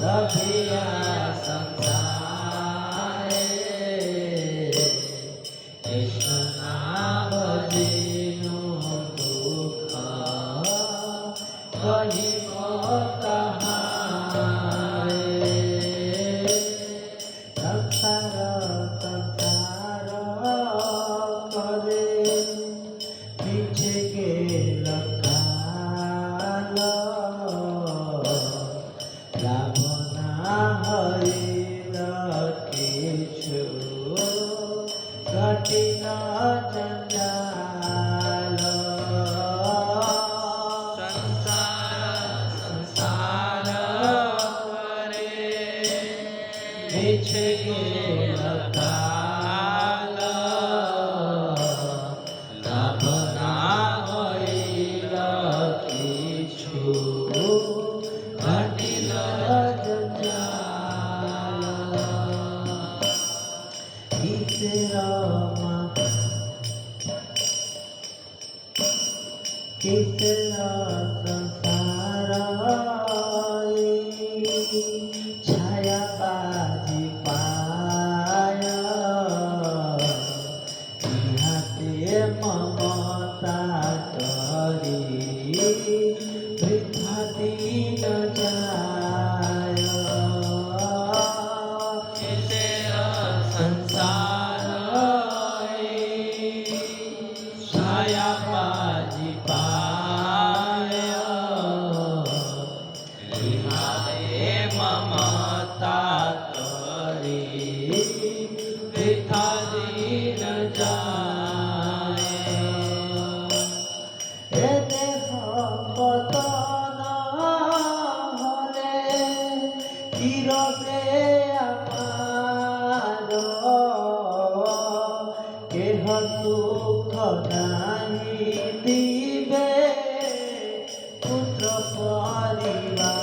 रभिया संसारे कृष्ण नाम जिनु दुख कही कहारे संसार संसार करे पीछे के लखाल लाभना हरिल किछु कठिन जंजाल संसार करे पीछे के लखाल लाभना हरिल किछु कठिन जंजाल किसरा संसार छाया बाजी पाया इहाते ममता करी वृथा दिन जाय संसार छाया बाजी पाया इहाते ममता करी वृथा दिन जाय हे देह पतन हले नीरवे आमार केह सुख नाही दिबे पुत्र परिवार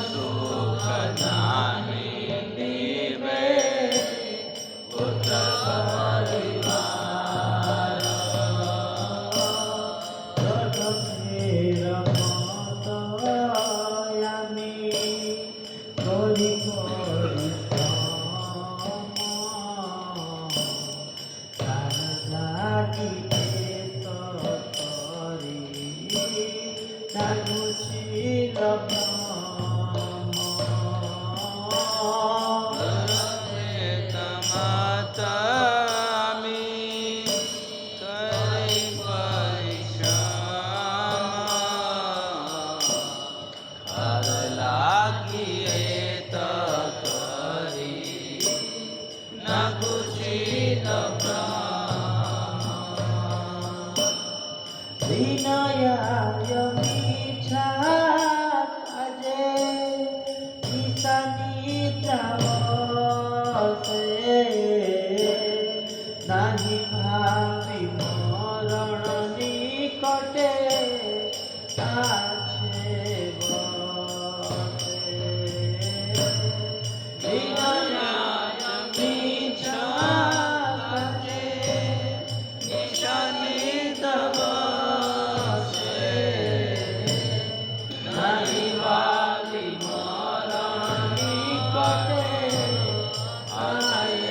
सुख नाही दिबे पुत्र परिवार जगतेर मत यामी करि परिश्रम तार লাগিতে তরি নাগুছিল विनयाय मिछा काजे निशानिता बसे नाही भावी मरण निकटे आछे बसे विनयाय मिछा काजे निशानिता I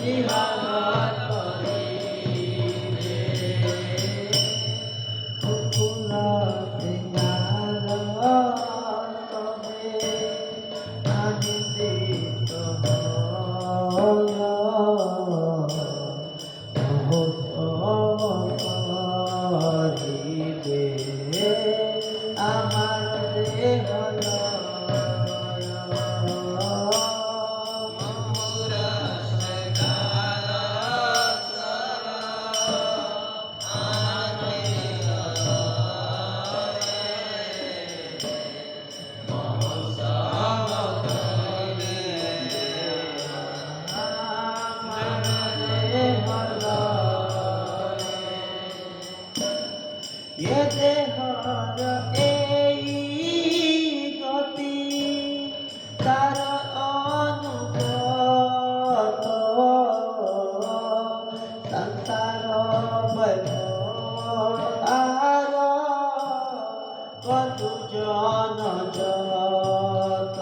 বিহার করিবে ফুল সিঙ্গার তবে আনন্দিত করিবে আমার দেহ ये देहर এই গতি তার অনুগত সংসার বৈভব কত জন যত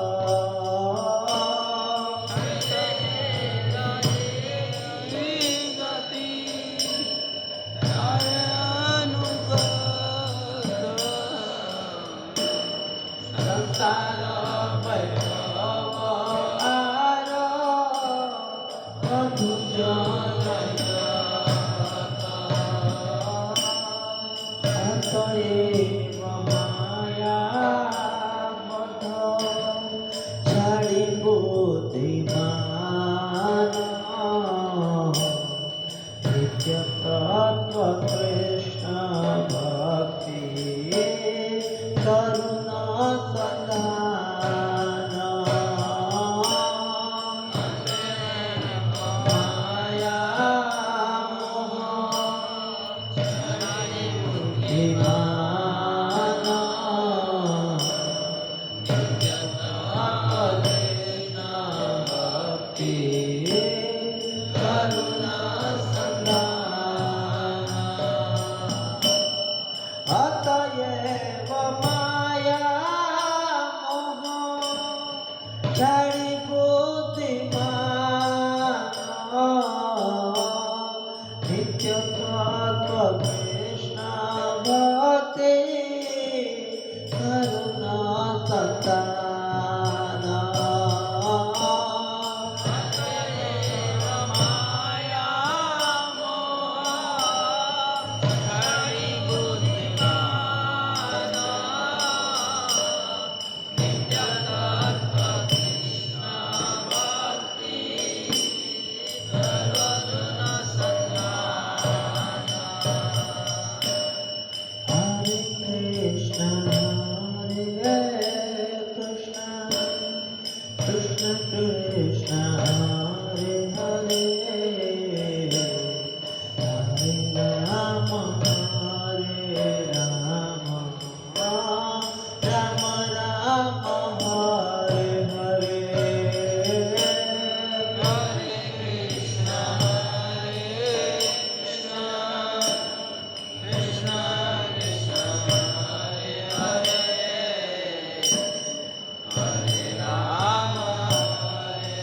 সংসার বৈভব কত জন অতএব মায়া মত ছাড়িব বুদ্ধিমান নিত্য তত্ত্ব কৃষ্ণ ভক্তি করুণ সন্ধান মায়া মোহ বিমান কৃষ্ণ ভক্তি করুণা সন্ধান অতএব মায়া মোহ ছাড়ি বুদ্ধিমান নিত্য তত্ত্ব কৃষ্ণ ভক্তি করুণা সন্তান মায়া মোহ ছাড়ি বুদ্ধিমান নিত্য তত্ত্ব কৃষ্ণ ভক্তি করুণা সন্ধান Hare Krishna, Hare Krishna, Krishna Krishna, Hare Hare, Hare Rama, Hare Rama, Rama Rama, Hare Hare, Hare Krishna, Hare Krishna, Krishna Krishna, Hare Hare, Hare Rama, Hare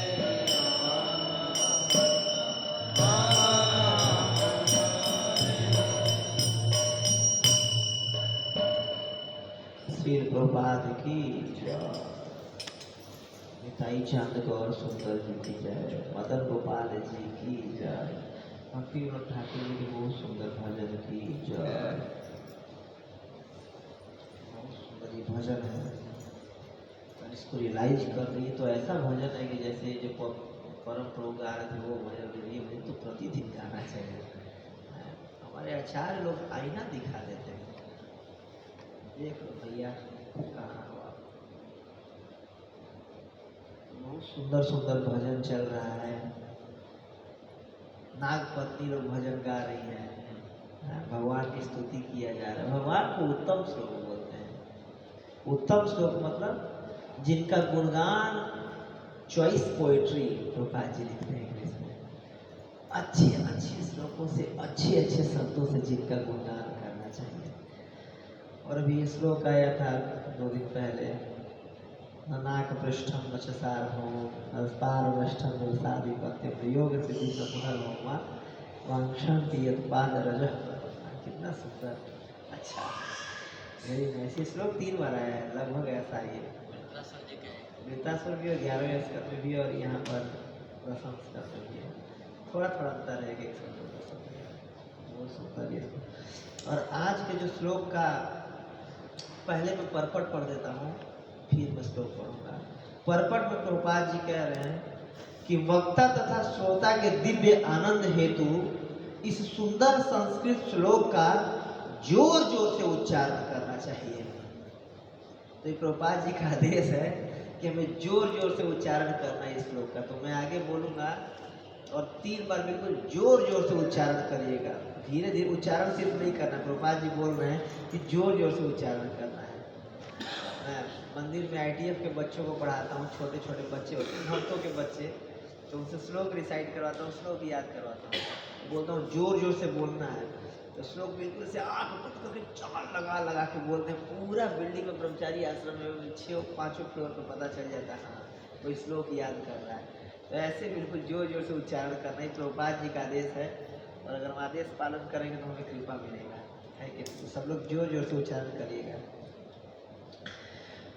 Shri प्रभात की जय। निताई चांद गौर सुंदर जी की जय। मदन गोपाल जी की जय। भक्ति विनोद ठाकुर जी के बहुत सुंदर भजन की जय। बहुत सुंदर ये भजन है, और इसको रियलाइज कर रही है तो ऐसा भजन है कि जैसे जो परम प्रभु गा रहे थे वो भजन ये मुझे तो प्रतिदिन गाना चाहिए। हमारे आचार्य लोग आईना दिखा देते हैं, देख लो भैया कहाँ हो आप। बहुत सुंदर सुंदर भजन चल रहा है। नागपत्नी लोग भजन गा रही है, भगवान की स्तुति किया जा रहा है। भगवान को उत्तम श्लोक बोलते हैं। उत्तम श्लोक मतलब जिनका गुणगान चॉइस पोएट्री प्रभुपाद जी लिखते हैं इंग्लिश में। अच्छे अच्छे श्लोकों से अच्छे अच्छे शब्दों से जिनका गुणगान करना चाहिए। और अभी ये श्लोक आया था 2 दिन पहले, नाक पृष्ठम वचसार्भम पारवष्ठम व्यवसादिपत्यम योग सिद्धि पुनर्भवा वांक्षन्ति यत्पादरजः। कितना सुंदर, अच्छा, वेरी नाइस। ये श्लोक 3 बार आया है, लगभग ऐसा ही है। वृत्तासुर भी और 11वें स्कंद में भी, और यहाँ पर 10वें स्कंद में भी है। थोड़ा थोड़ा अंतर है कि एक शब्द बहुत सुंदर है। और आज के जो श्लोक का पहले मैं परपट पढ़ देता हूँ, फिर मैं श्लोक पढ़ूंगा। परपट में प्रभुपाद जी कह रहे हैं कि वक्ता तथा श्रोता के दिव्य आनंद हेतु इस सुंदर संस्कृत श्लोक का जोर जोर से उच्चारण करना चाहिए। तो ये प्रभुपाद जी का आदेश है कि हमें जोर जोर से उच्चारण करना है इस श्लोक का। तो मैं आगे बोलूँगा और 3 बार बिल्कुल जोर जोर से उच्चारण करिएगा। धीरे धीरे उच्चारण सिर्फ नहीं करना, प्रभुपाद जी बोल रहे हैं कि जोर जोर से उच्चारण करना है। मैं मंदिर में ITF के बच्चों को पढ़ाता हूँ, छोटे छोटे बच्चे होते हैं, भक्तों के बच्चे, तो उनसे श्लोक रिसाइट करवाता हूँ, श्लोक याद करवाता हूँ, बोलता हूँ जोर जोर से बोलना है। तो श्लोक बिल्कुल से आँख बंद करके चाल लगा लगा के बोलते हैं। पूरा बिल्डिंग में ब्रह्मचारी आश्रम में 6-5 फ्लोर पर पता चल जाता है हाँ कोई श्लोक याद कर रहा है। तो ऐसे बिल्कुल जोर जोर से उच्चारण करना ही प्रभुपाद जी का आदेश है। और अगर हम आदेश पालन करेंगे तो हमें कृपा मिलेगा, है कि तो सब लोग जोर जोर से उच्चारण करिएगा।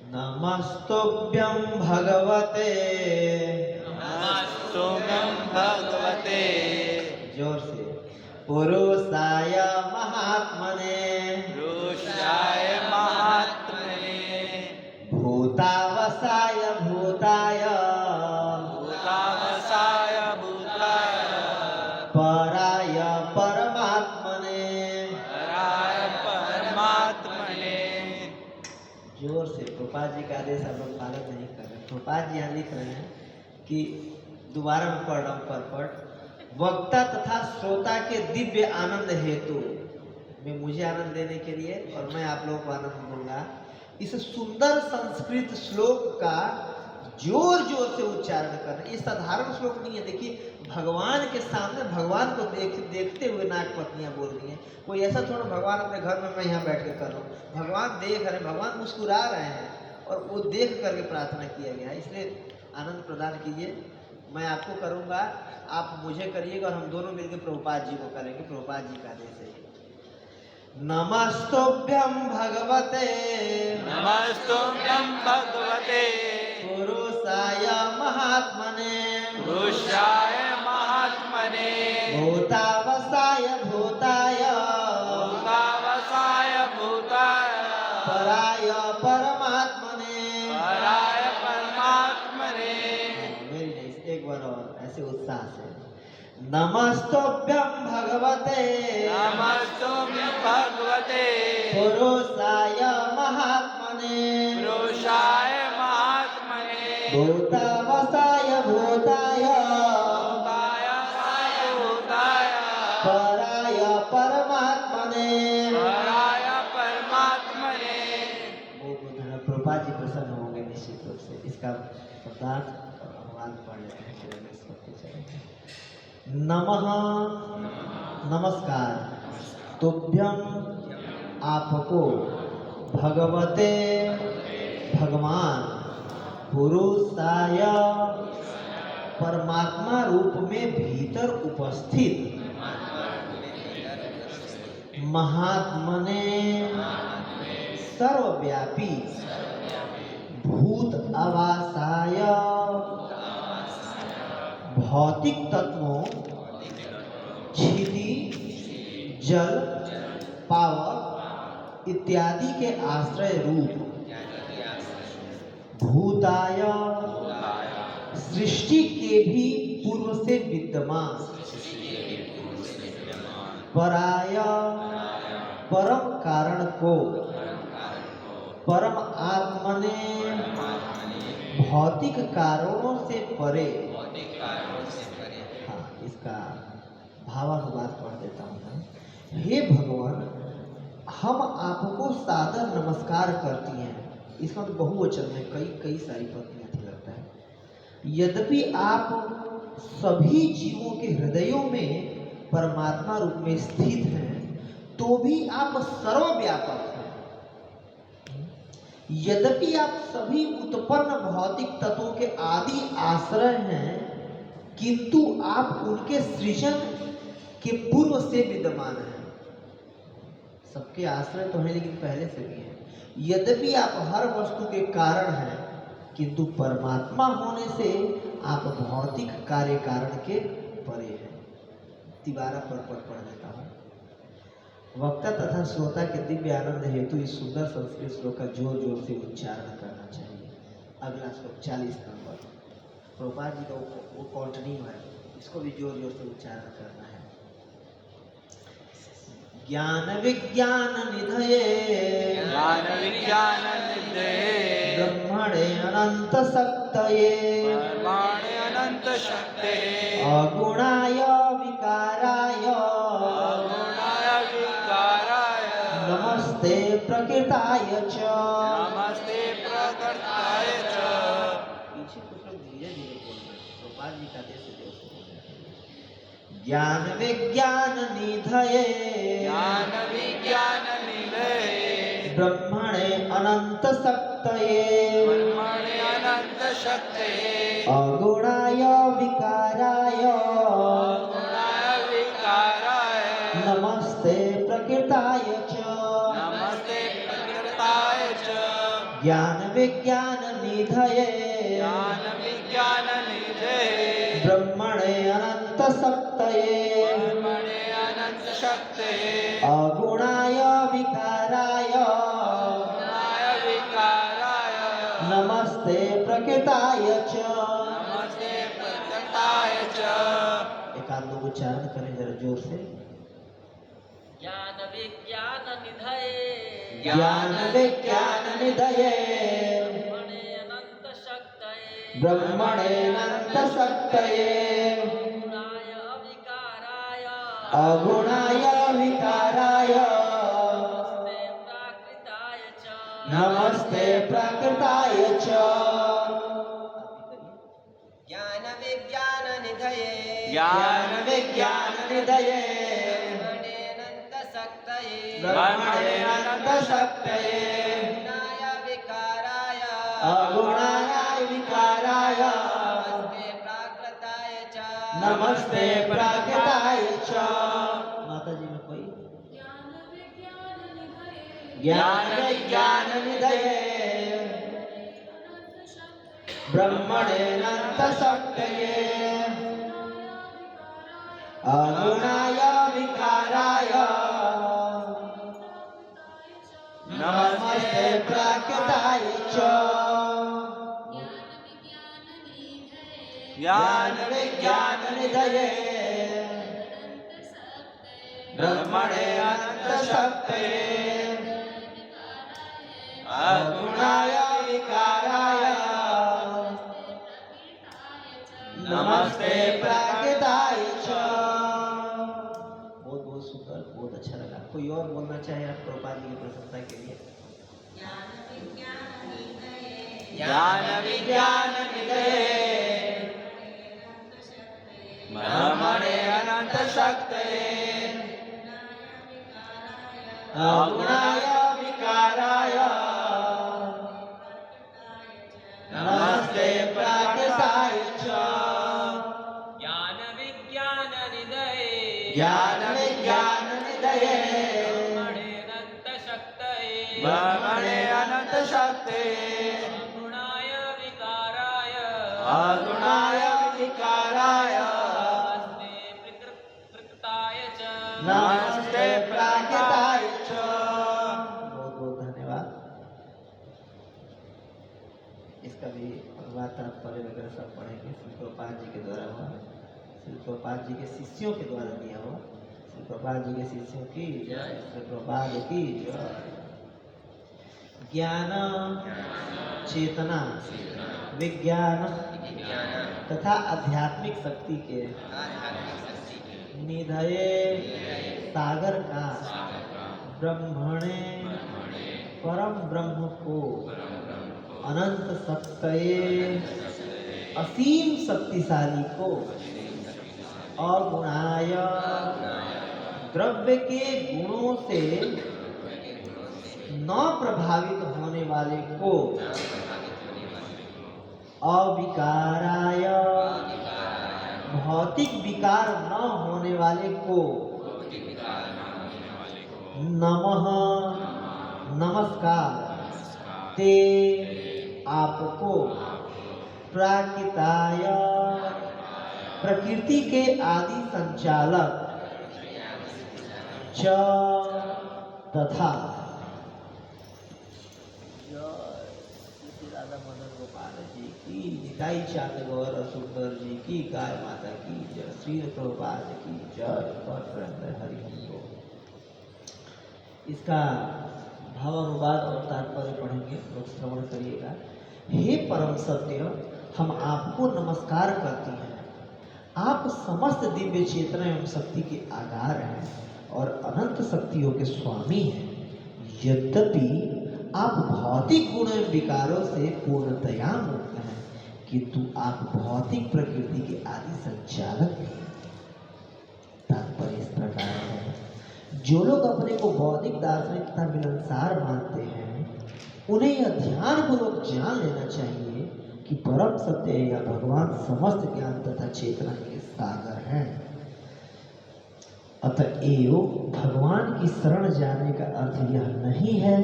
नमस्तुभ्यं भगवते, नमस्तुभ्यं भगवते, जोर से, पुरुषाय महात्मने, पुरुषाय महात्मने, भूतावसाय भूताय, भूतावसाय भूताय, पराय परमात्मने, पराय परमात्मने। जोर से, प्रभुपाद जी का आदेश हम लोग पालन नहीं कर रहे। प्रभुपाद जी यहाँ लिख रहे हैं कि दोबारा मैं पढ़ रहा हूँ परपट। वक्ता तथा श्रोता के दिव्य आनंद हेतु, में मुझे आनंद देने के लिए और मैं आप लोगों को आनंद दूंगा, इस सुंदर संस्कृत श्लोक का जोर जोर से उच्चारण करना। ये साधारण श्लोक नहीं है। देखिए भगवान के सामने भगवान को देखते हुए नागपत्नियां बोल रही हैं। कोई ऐसा थोड़ा भगवान अपने घर में मैं यहाँ बैठ के कर रहा हूँ, भगवान देख रहे हैं, भगवान मुस्कुरा रहे हैं और वो देख करके प्रार्थना किया गया है। इसलिए आनंद प्रदान कीजिए। मैं आपको करूँगा, आप मुझे करिएगा और हम दोनों मिलकर प्रभुपाद जी को करेंगे। प्रभुपाद जी का आदेश है। नमस्तुभ्यं भगवते, नमस्तुभ्यं भगवते, पुरुषाय महात्मने, पुरुषाय महात्मने, भूतावसाय भूताय, भूतावसाय भूताय, पराय परमात्मने, पराय परमात्मने। वेरी नाइस, एक बार और ऐसे उत्साह से। नमस्तुभ्यं भगवते, नमस्तुभ्यं भगवते, पुरुषाय महात्मने, पुरुषाय महात्मने, भूतावसाय भूताय, भूतावसाय भूताय, पराय परमात्मने, पराय परमात्मने। बहुत बहुत धन्यवाद। प्रभुपाद जी प्रसन्न होंगे निश्चित रूप से। इसका शब्दार्थ और अनुवाद पढ़ लेते हैं, फिर अगले श्लोक पे चलेंगे। नमः, नमस्कार, तुभ्यं आपको, भगवते भगवान, पुरुषाय परमात्मा रूप में भीतर उपस्थित, महात्मने सर्वव्यापी, भूत आवासाय भौतिक तत्वों, क्षिति, जल, पावक इत्यादि के आश्रय रूप, भूताय सृष्टि के भी पूर्व से विद्यमान, पराय परम कारण को, परम आत्मने भौतिक कारणों से परे। हाँ, इसका भावानुवाद पढ़ देता हूँ मैं। हे भगवान, हम आपको सादर नमस्कार करती हैं। इसका तो बहुवचन में कई सारी पत्नियां थी लगता है। यद्यपि आप सभी जीवों के हृदयों में परमात्मा रूप में स्थित हैं, तो भी आप सर्वव्यापक हैं। यद्यपि आप सभी उत्पन्न भौतिक तत्वों के आदि आश्रय हैं, किंतु आप उनके सृजन के पूर्व से विद्यमान हैं। सबके आश्रय तो हैं लेकिन पहले से भी हैं। यद्यपि आप हर वस्तु के कारण हैं, किंतु परमात्मा होने से आप भौतिक कार्य कारण के परे हैं। तिबारा पर पढ़ देता हूँ। वक्ता तथा श्रोता के दिव्य आनंद हेतु इस सुंदर संस्कृत श्लोक का जोर जोर से उच्चारण करना चाहिए। अगला श्लोक 40 नंबर, प्रभुपाद जी का वो कॉन्टिन्यू है, इसको भी जोर जोर से उच्चारण करना है। ज्ञान विज्ञान निधये ज्ञान विज्ञान निधये ब्रह्मणे अनंत शक्तये परमाणु अनंत शक्ते अगुणाय विकाराय अगुणाय विकाराय नमस्ते प्रकृताय च। नमस्ते प्रकृताय च। पीछे कुछ लोग धीरे धीरे बोल रहे हैं, प्रभुपाद जी का देश ज्ञान विज्ञान निधये ज्ञान विज्ञान निधये ब्रह्मणे अनंत शक्तये ब्रह्मणे अनंत शक्ते अगुणाय विकाराय अगुणाय विकाराय नमस्ते प्रकृताय च। नमस्ते प्रकृताय च। ज्ञान विज्ञान निधये ज्ञान विज्ञान निधये ब्रह्मणे अनंत शक्तये ब्रह्मणे अनंत शक्ते अगुणाय विकाराय अगुणाय विकाराय नमस्ते प्रकृताय च। नमस्ते प्रकृताय च। एकांत लोग उच्चारण करें जरा जोर से। ज्ञान विज्ञान निधये ज्ञान विज्ञान निधये ब्रह्मणे अनंत शक्तये ब्रह्मणे अनंत शक्तये गुणाय अविकाराय अगुणाय विकाराय नमस्ते प्राकृताय च। नमस्ते प्रकृताय च। ज्ञान विज्ञान निधये ज्ञान विज्ञान निधये ब्रह्मणे अनंत शक्तये ब्रह्मणे अनंत शक्तये गुणाय विकाराय अगुणाय विकाराय नमस्ते प्राकृताय च। नमस्ते प्रकृताय च। माता जी में कोई ज्ञान विज्ञान निधये ब्रह्मणे अनंत शक्तये अगुणाय विकाराय नमस्ते प्रकृताय च। ज्ञान विज्ञान निधये ब्रह्मणे अनंत शक्तये अगुणाय विकाराय नमस्ते प्रकृताय च। बहुत बहुत सुंदर, बहुत अच्छा लगा। कोई और बोलना चाहे आप प्रभुपाद जी की प्रशंसा के लिए? ज्ञान विज्ञान निधये ब्रह्मणे अनंत शक्तये अगुणाय विकाराय नमस्ते प्रकृताय च। ज्ञान विज्ञान निधये ज्ञान विज्ञान निधये ब्रह्मणे अनंत शक्तये ब्रह्मणे अनंत शक्ते गुणाय विकाराय अगुणाय विकाराय नमस्ते प्रकृताय च। नमस्ते प्रकृताय च। बहुत बहुत धन्यवाद। इसका भी अनुवाद तात्पर्य वगैरह सब पढ़ेंगे। श्री प्रभुपाद जी के द्वारा हुआ, श्री प्रभुपाद जी के शिष्यों के द्वारा दिया हुआ। श्री प्रभुपाद जी के शिष्यों की जय, श्री प्रभुपाद की जय। ज्ञान चेतना विज्ञान तथा आध्यात्मिक शक्ति के निधये सागर का ब्रह्मणे परम ब्रह्म को अनंत शक्तये असीम शक्तिशाली को अगुणाय द्रव्य के गुणों से न प्रभावित होने वाले को, अविकाराय भौतिक विकार न होने वाले को, नमः नमस्कार, ते आपको, प्राकृताय प्रकृति के आदि संचालक, च तथा राधा मदन गोपाल जी की, निताई चांद गौर सुंदर जी की, गाय माता की जय, श्री प्रभुपाद की जय, हरि बोल। इसका भावानुवाद और तात्पर्य पढ़ेंगे, लोग श्रवण करिएगा। हे परम सत्य, हम आपको नमस्कार करते हैं। आप समस्त दिव्य चेतना एवं शक्ति के आधार हैं और अनंत शक्तियों के स्वामी हैं। यद्यपि आप भौतिक गुण एवं विकारों से पूर्णतया मुक्त हैं, किंतु आप भौतिक प्रकृति के आदि संचालक हैं। तात्पर्य इस प्रकार है, जो लोग अपने को बौद्धिक दार्शनिक तथा मिलनसार मानते हैं, उन्हें यह ध्यानपूर्वक जान लेना चाहिए कि परम सत्य या भगवान समस्त ज्ञान तथा चेतना के सागर हैं। अतएव भगवान की शरण जाने का अर्थ यह नहीं है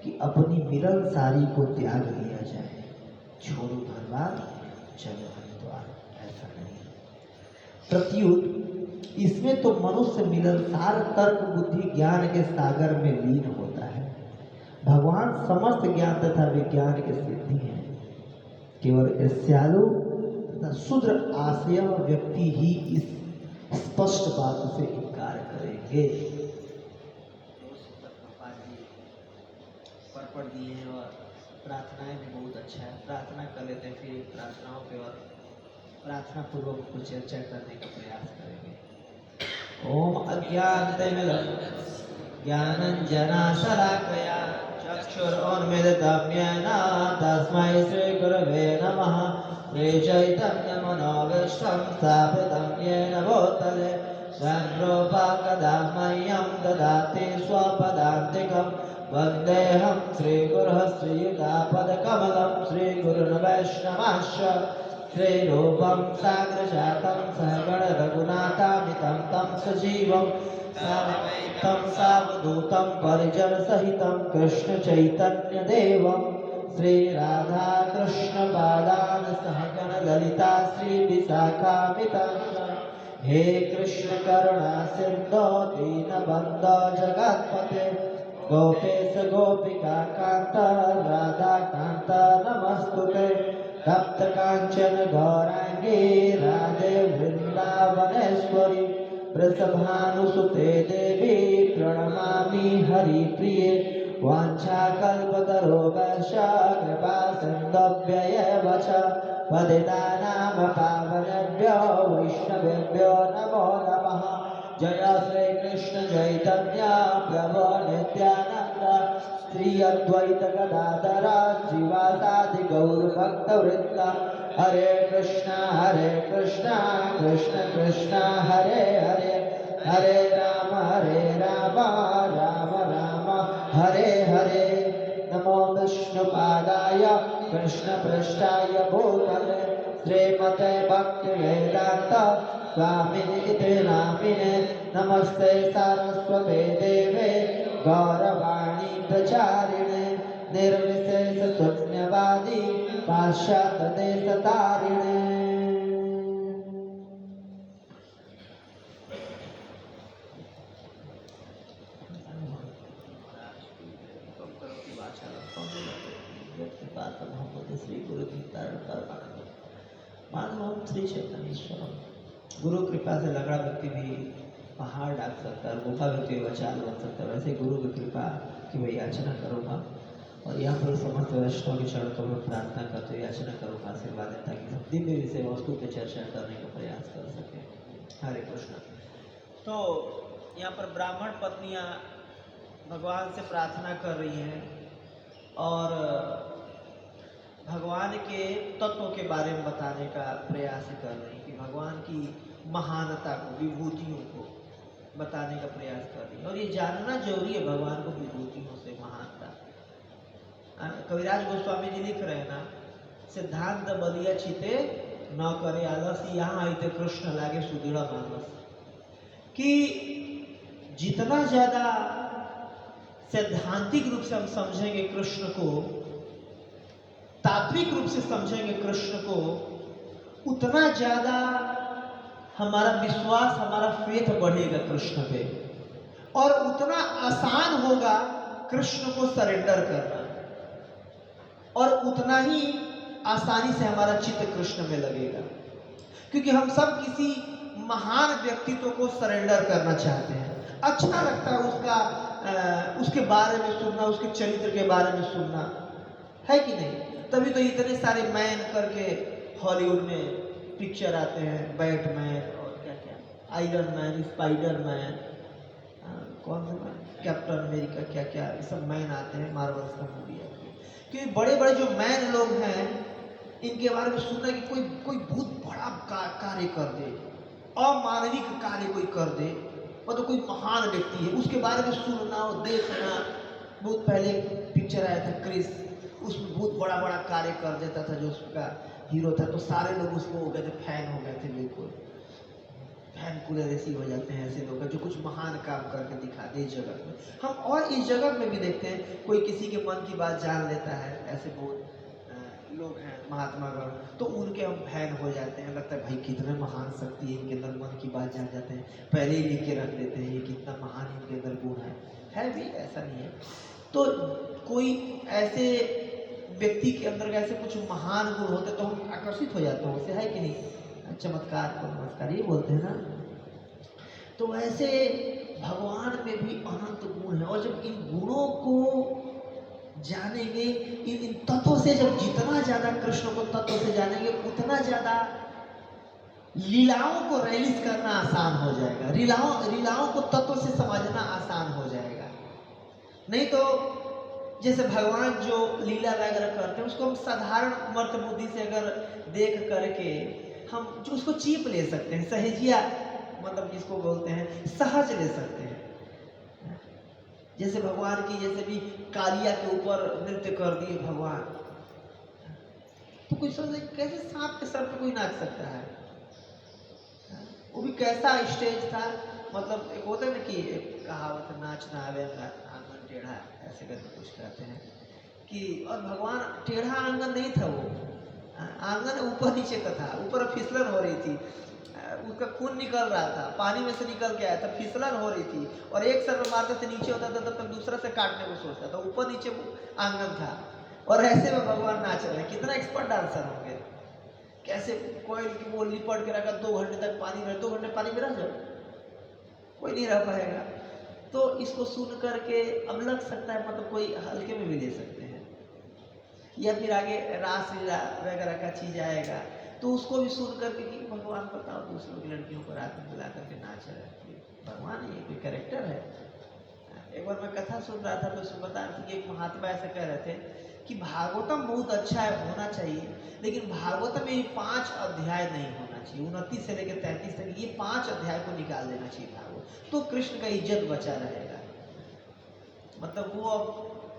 कि अपनी मिलनसारी को त्याग लिया जाए, छोड़ो घर बार चलो हरिद्वार, ऐसा नहीं। प्रत्युत इसमें तो मनुष्य मिलनसार तर्क बुद्धि ज्ञान के सागर में लीन होता है। भगवान समस्त ज्ञान तथा विज्ञान के सिद्धि हैं। केवल स्यालु तथा शूद्र आशय व्यक्ति ही इस स्पष्ट बात से इनकार करेंगे। पढ़ दिए हैं और प्रार्थनाएं भी बहुत अच्छा है। प्रार्थना कर लेते हैं, फिर प्रार्थनाओं पे और प्रार्थना पूर्वक कुछ चर्चा करने का प्रयास करेंगे। ओम अज्ञानतिमिरन्धस्य ज्ञानञ्जनशलाकया चक्षुरुन्मिलितं येन तस्मै श्रीगुरवे नमः। श्रीचैतन्यमनोभीष्टं स्थापितं येन भूतले स्वयं रूपा कदा मह्यं ददाति स्वपदान्तिकम्। वन्देऽहं श्रीगुरुः श्रीयुतापदकमलं श्रीगुरुन् वैष्णवांश्च श्रीरूपं साग्रजातं सहगण रघुनाथामितं तं सजीवं सावधूतं सावधूतं परिजनसहितं कृष्णचैतन्यदेवं श्रीराधाकृष्णपादान् सहगण ललिता श्रीविशाखान्वितांश्च। हे कृष्ण करुणा सिन्धो दीनबन्धो जगत्पते गोपेश गोपिका कांत राधा कांत नमस्तुते। तप्त कांचन गौरांगी राधे वृंदावनेश्वरी वृषभानुसुते देवी प्रणमामि हरिप्रिये। वाञ्छाकल्पतरुभ्यश्च कृपा सिन्धुभ्येव च पतितानां पावनेभ्यो वैष्णवेभ्यो नमो नमः। जय श्री कृष्ण चैतन्य प्रभु नित्यानंद श्री अद्वैत गदाधर श्रीवासादि गौर भक्तवृंद। हरे कृष्णा कृष्ण कृष्ण हरे हरे, हरे राम राम राम हरे हरे। नमो विष्णुपादाय कृष्ण पृष्ठाय भूतले श्रीमते भक्तिवेदांत स्वामिनिति नामिने। नमस्ते सारस्वते देवे गौरवाणी प्रचारिणे निर्विशेष शून्यवादी पाश्चात्य देशतारिणे। माधवम श्री चैतन्येश्वरम। गुरु कृपा से लगड़ा व्यक्ति भी पहाड़ डाक सकता है, गुफा व्यक्ति वचाल बन सकता है। वैसे गुरु की कृपा की मैं याचना करूँगा और यहाँ पर समस्त वैष्णव के चरणों में प्रार्थना करते हुए याचना करूँगा आशीर्वाद है, ताकि हम दिव्य विषय वस्तु पर चर्चा करने का प्रयास कर सकें। हरे कृष्ण। तो यहाँ पर ब्राह्मण पत्नियाँ भगवान से प्रार्थना कर रही हैं और भगवान के तत्व के बारे में बताने का प्रयास कर रही हैं कि भगवान की महानता को, विभूतियों को बताने का प्रयास कर रही है। और ये जानना जरूरी है भगवान को विभूतियों से महानता। कविराज गोस्वामी जी लिख रहे हैं ना, सिद्धांत बलिया छिते न करे आलस, यहाँ आते कृष्ण लागे सुदृढ़ मानस। कि जितना ज्यादा सैद्धांतिक रूप से हम समझेंगे कृष्ण को, तात्विक रूप से समझेंगे कृष्ण को, उतना ज्यादा हमारा विश्वास, हमारा फेथ बढ़ेगा कृष्ण पे, और उतना आसान होगा कृष्ण को सरेंडर करना, और उतना ही आसानी से हमारा चित्त कृष्ण में लगेगा। क्योंकि हम सब किसी महान व्यक्तित्व को सरेंडर करना चाहते हैं, अच्छा लगता है उसके बारे में सुनना, उसके चरित्र के बारे में सुनना, है कि नहीं? तभी तो इतने सारे मैन करके हॉलीवुड में पिक्चर आते हैं, बैटमैन और क्या क्या, आयरन मैन, स्पाइडर मैन, कौन सा मैन, कैप्टन अमेरिका, क्या क्या, ये सब मैन आते हैं, मार्वल्स का मूवी आती है। क्योंकि बड़े बड़े जो मैन लोग हैं, इनके बारे में सुनना कि कोई बहुत बड़ा कार्य कर दे, अमानविक कार्य कोई कर दे, मतलब कोई महान व्यक्ति है, उसके बारे में सुनना और देखना। बहुत पहले पिक्चर आया था क्रिस, उसमें बहुत बड़ा बड़ा कार्य कर देता था जो उसका हीरो था, तो सारे लोग उसको हो गए थे, फैन हो गए थे, बिल्कुल फैन कूलर ऐसी हो जाते हैं ऐसे लोग जो कुछ महान काम करके दिखा दे इस जगत में। हम और इस जगत में भी देखते हैं, कोई किसी के मन की बात जान लेता है, ऐसे बहुत लोग हैं महात्मागण, तो उनके हम फैन हो जाते हैं, लगता है भाई कितने महान शक्ति है इनके अंदर, मन की बात जान जाते हैं, पहले ही लिख के रख देते हैं ये कितना महान इनके अंदर गुण है भी, ऐसा नहीं है। तो कोई ऐसे व्यक्ति के अंदर ऐसे कुछ महान गुण होते तो हम आकर्षित हो जाते हैं उससे, है कि नहीं? चमत्कार को नमस्कार ये बोलते हैं ना। तो वैसे भगवान में भी अनंत गुण है, और जब इन गुणों को जानेंगे, इन तत्वों से जब जितना ज्यादा कृष्ण को तत्व से जानेंगे, उतना ज्यादा लीलाओं को रियलाइज करना आसान हो जाएगा, लीलाओं को तत्व से समझना आसान हो जाएगा। नहीं तो जैसे भगवान जो लीला वगैरह करते हैं उसको हम साधारण मर्त बुद्धि से अगर देख करके हम जो उसको चीप ले सकते हैं, सहेजिया मतलब जिसको बोलते हैं, सहज ले सकते हैं। जैसे भगवान की जैसे भी कालिया के ऊपर नृत्य कर दिए भगवान, तो कोई सोचे कैसे सांप के सर पे कोई नाच सकता है, वो भी कैसा स्टेज था। मतलब एक होता है ना कि एक कहावत, नाच ना आवे आंगन टेढ़ा, ऐसे करके कुछ कहते हैं कि, और भगवान टेढ़ा आंगन नहीं था, वो आंगन ऊपर नीचे का था, ऊपर फिसलन हो रही थी, उसका खून निकल रहा था, पानी में से निकल के आया था, फिसलन हो रही थी, और एक सर में मारते थे नीचे होता था, तब तक दूसरा से काटने को सोचता था, ऊपर नीचे आंगन था, और ऐसे में भगवान नाच रहे हैं। कितना एक्सपर्ट डांसर होंगे, कैसे कोयल की वो लिपट के रखा 2 घंटे तक पानी में, 2 घंटे पानी में रह जाओ, कोई नहीं रह पाएगा। तो इसको सुन करके अब लग सकता है मतलब कोई हल्के में भी ले सकते हैं, या फिर आगे रासलीला वगैरह का चीज आएगा तो उसको भी सुन करके कि भगवान बताओ दूसरों की लड़कियों को रात में बुला करके नाच रहे हैं, भगवान ये कोई कैरेक्टर है। एक बार मैं कथा सुन रहा था तो उसमें बता रहे थे कि एक महात्मा ऐसे कह रहे थे कि भागवतम बहुत अच्छा है, होना चाहिए, लेकिन भागवतम में 5 अध्याय नहीं होना चाहिए, 29 से लेकर 33 तक ये 5 अध्याय को निकाल देना चाहिए भागवत, तो कृष्ण का इज्जत बचा रहेगा। मतलब वो अब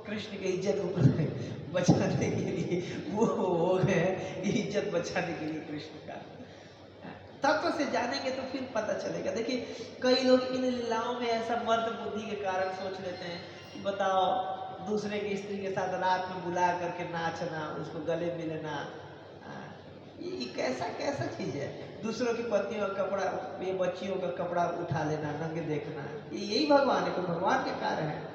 कृष्ण की इज्जत को बचाने के लिए वो हो गए, इज्जत बचाने के लिए कृष्ण का तत्व से जानेंगे तो फिर पता चलेगा। देखिए कई लोग इन लीलाओं में ऐसा मर्द बुद्धि के कारण सोच लेते हैं कि बताओ दूसरे की स्त्री के साथ रात में बुला करके नाचना, उसको गले मिलना, ये कैसा चीज है। दूसरों की पत्नियों का कपड़ा, ये बच्चियों का कपड़ा उठा लेना, नंगे देखना, यही भगवान है, कोई भगवान के कार्य है।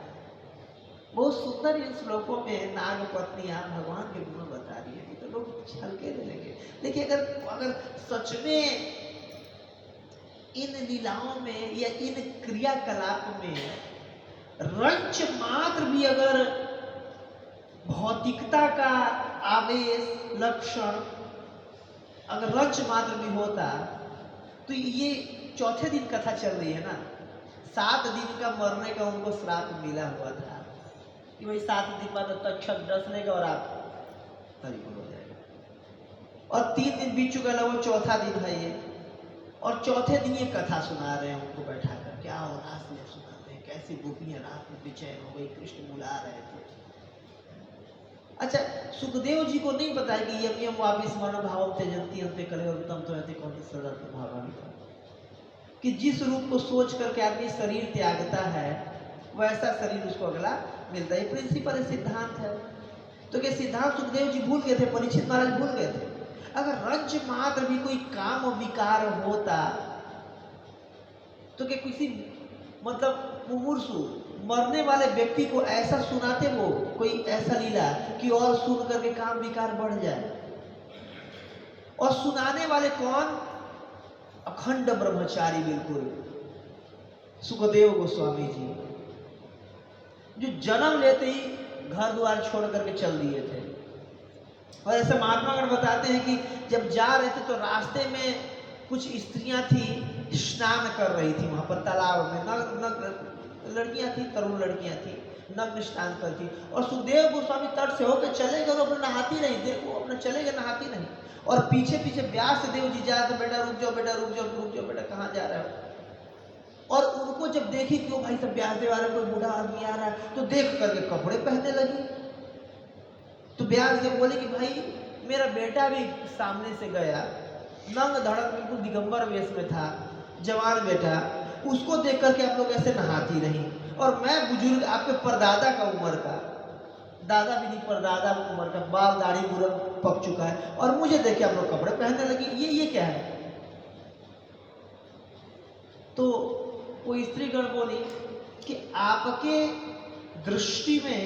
बहुत सुंदर इन श्लोकों में नाग पत्नियां भगवान के गुण बता रही है, तो लोग हल्के ले लेंगे। देखिए अगर सच में इन लीलाओं में या इन क्रियाकलाप में रंच मात्र भी अगर भौतिकता का आवेश लक्षण अगर रंच मात्र भी होता, तो ये चौथे दिन कथा चल रही है ना, 7 दिन का मरने का उनको श्राप मिला हुआ था कि भाई 7 दिन बाद तक्षक डस लेगा और आप हरिबोल हो जाएगा, और 3 दिन बीत चुका है, वो चौथा दिन है ये, और चौथे दिन ये कथा सुना रहे हैं उनको बैठा कर, क्या हो रास में सुनाते हैं कैसे गोपियां रात में बेचैन हो गई, कृष्ण बुला रहे थे। अच्छा, सुखदेव जी को नहीं पता है कि यम यम वापि स्मरण भावम त्यजन्ति अंते कलेवरम तो रहते कौन सदा भावान्विता, कि जिस रूप को सोच करके आदमी शरीर त्यागता है वैसा शरीर उसको अगला मिलता है। ये प्रिंसिपल सिद्धांत है। तो क्या सिद्धांत सुखदेव जी भूल गए थे, परीक्षित महाराज भूल गए थे? अगर रंज मात्र भी कोई काम और विकार होता तो क्या किसी मतलब मुमूर्षु मरने वाले व्यक्ति को ऐसा सुनाते वो कोई ऐसा लीला कि और सुन करके काम विकार बढ़ जाए? और सुनाने वाले कौन? अखंड ब्रह्मचारी, बिल्कुल सुखदेव गोस्वामी जी, जो जन्म लेते ही घर द्वार छोड़ करके चल दिए थे। और ऐसे महात्मागण बताते हैं कि जब जा रहे थे तो रास्ते में कुछ स्त्रियां थी, स्नान कर रही थी वहां पर तालाब में, नग्न लड़कियां थी, तरुण लड़कियां थी, नग्न स्नान करती। और सुखदेव गोस्वामी तट से होकर चले गए, अपना नहाती नहीं, देखो अपना चले गए, नहाती नहीं। और पीछे पीछे व्यास देव जी जा रहे, बेटा रुक जाओ, बेटा रुक जाओ, रुक जाओ बेटा, कहाँ जा रहे हो? और उनको जब देखी कि वो भाई सब व्यास देव आ रहे, कोई बूढ़ा आदमी आ रहा है, तो देख करके कपड़े पहनने लगी। तो व्यास देव बोले कि भाई मेरा बेटा भी सामने से गया, नंग धड़क बिल्कुल दिगंबर वेश में था, जवान बेटा, उसको देख करके आप लोग ऐसे नहाती रही। और मैं बुजुर्ग, आपके परदादा का उम्र का, दादा भी नहीं परदादा उम्र का, बाल दाढ़ी पूरा पक चुका है, और मुझे देख के आप लोग कपड़े पहनने लगी, ये क्या है? तो वो स्त्रीगण बोली कि आपके दृष्टि में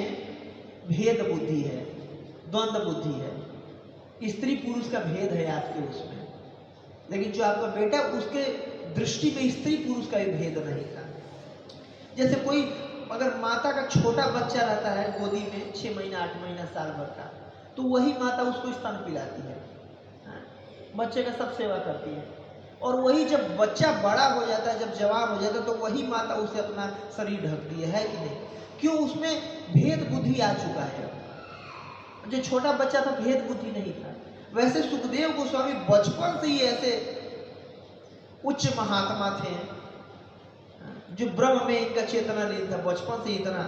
भेद बुद्धि है, द्वंद्व बुद्धि है, स्त्री पुरुष का भेद है आपके उसमें, लेकिन जो आपका बेटा उसके दृष्टि में स्त्री पुरुष का भी भेद नहीं था। जैसे कोई अगर माता का छोटा बच्चा रहता है गोदी में 6 महीना 8 महीना साल भर का, तो वही माता उसको स्तन पिलाती है, बच्चे का सब सेवा करती है। और वही जब बच्चा बड़ा हो जाता है, जब जवान हो जाता है, तो वही माता उसे अपना शरीर ढकती है कि नहीं? क्यों? उसमें भेद बुद्धि आ चुका है। जो छोटा बच्चा था भेद बुद्धि नहीं था। वैसे सुखदेव गोस्वामी बचपन से ही ऐसे उच्च महात्मा थे, जो ब्रह्म में इनका चेतना लीन था, बचपन से इतना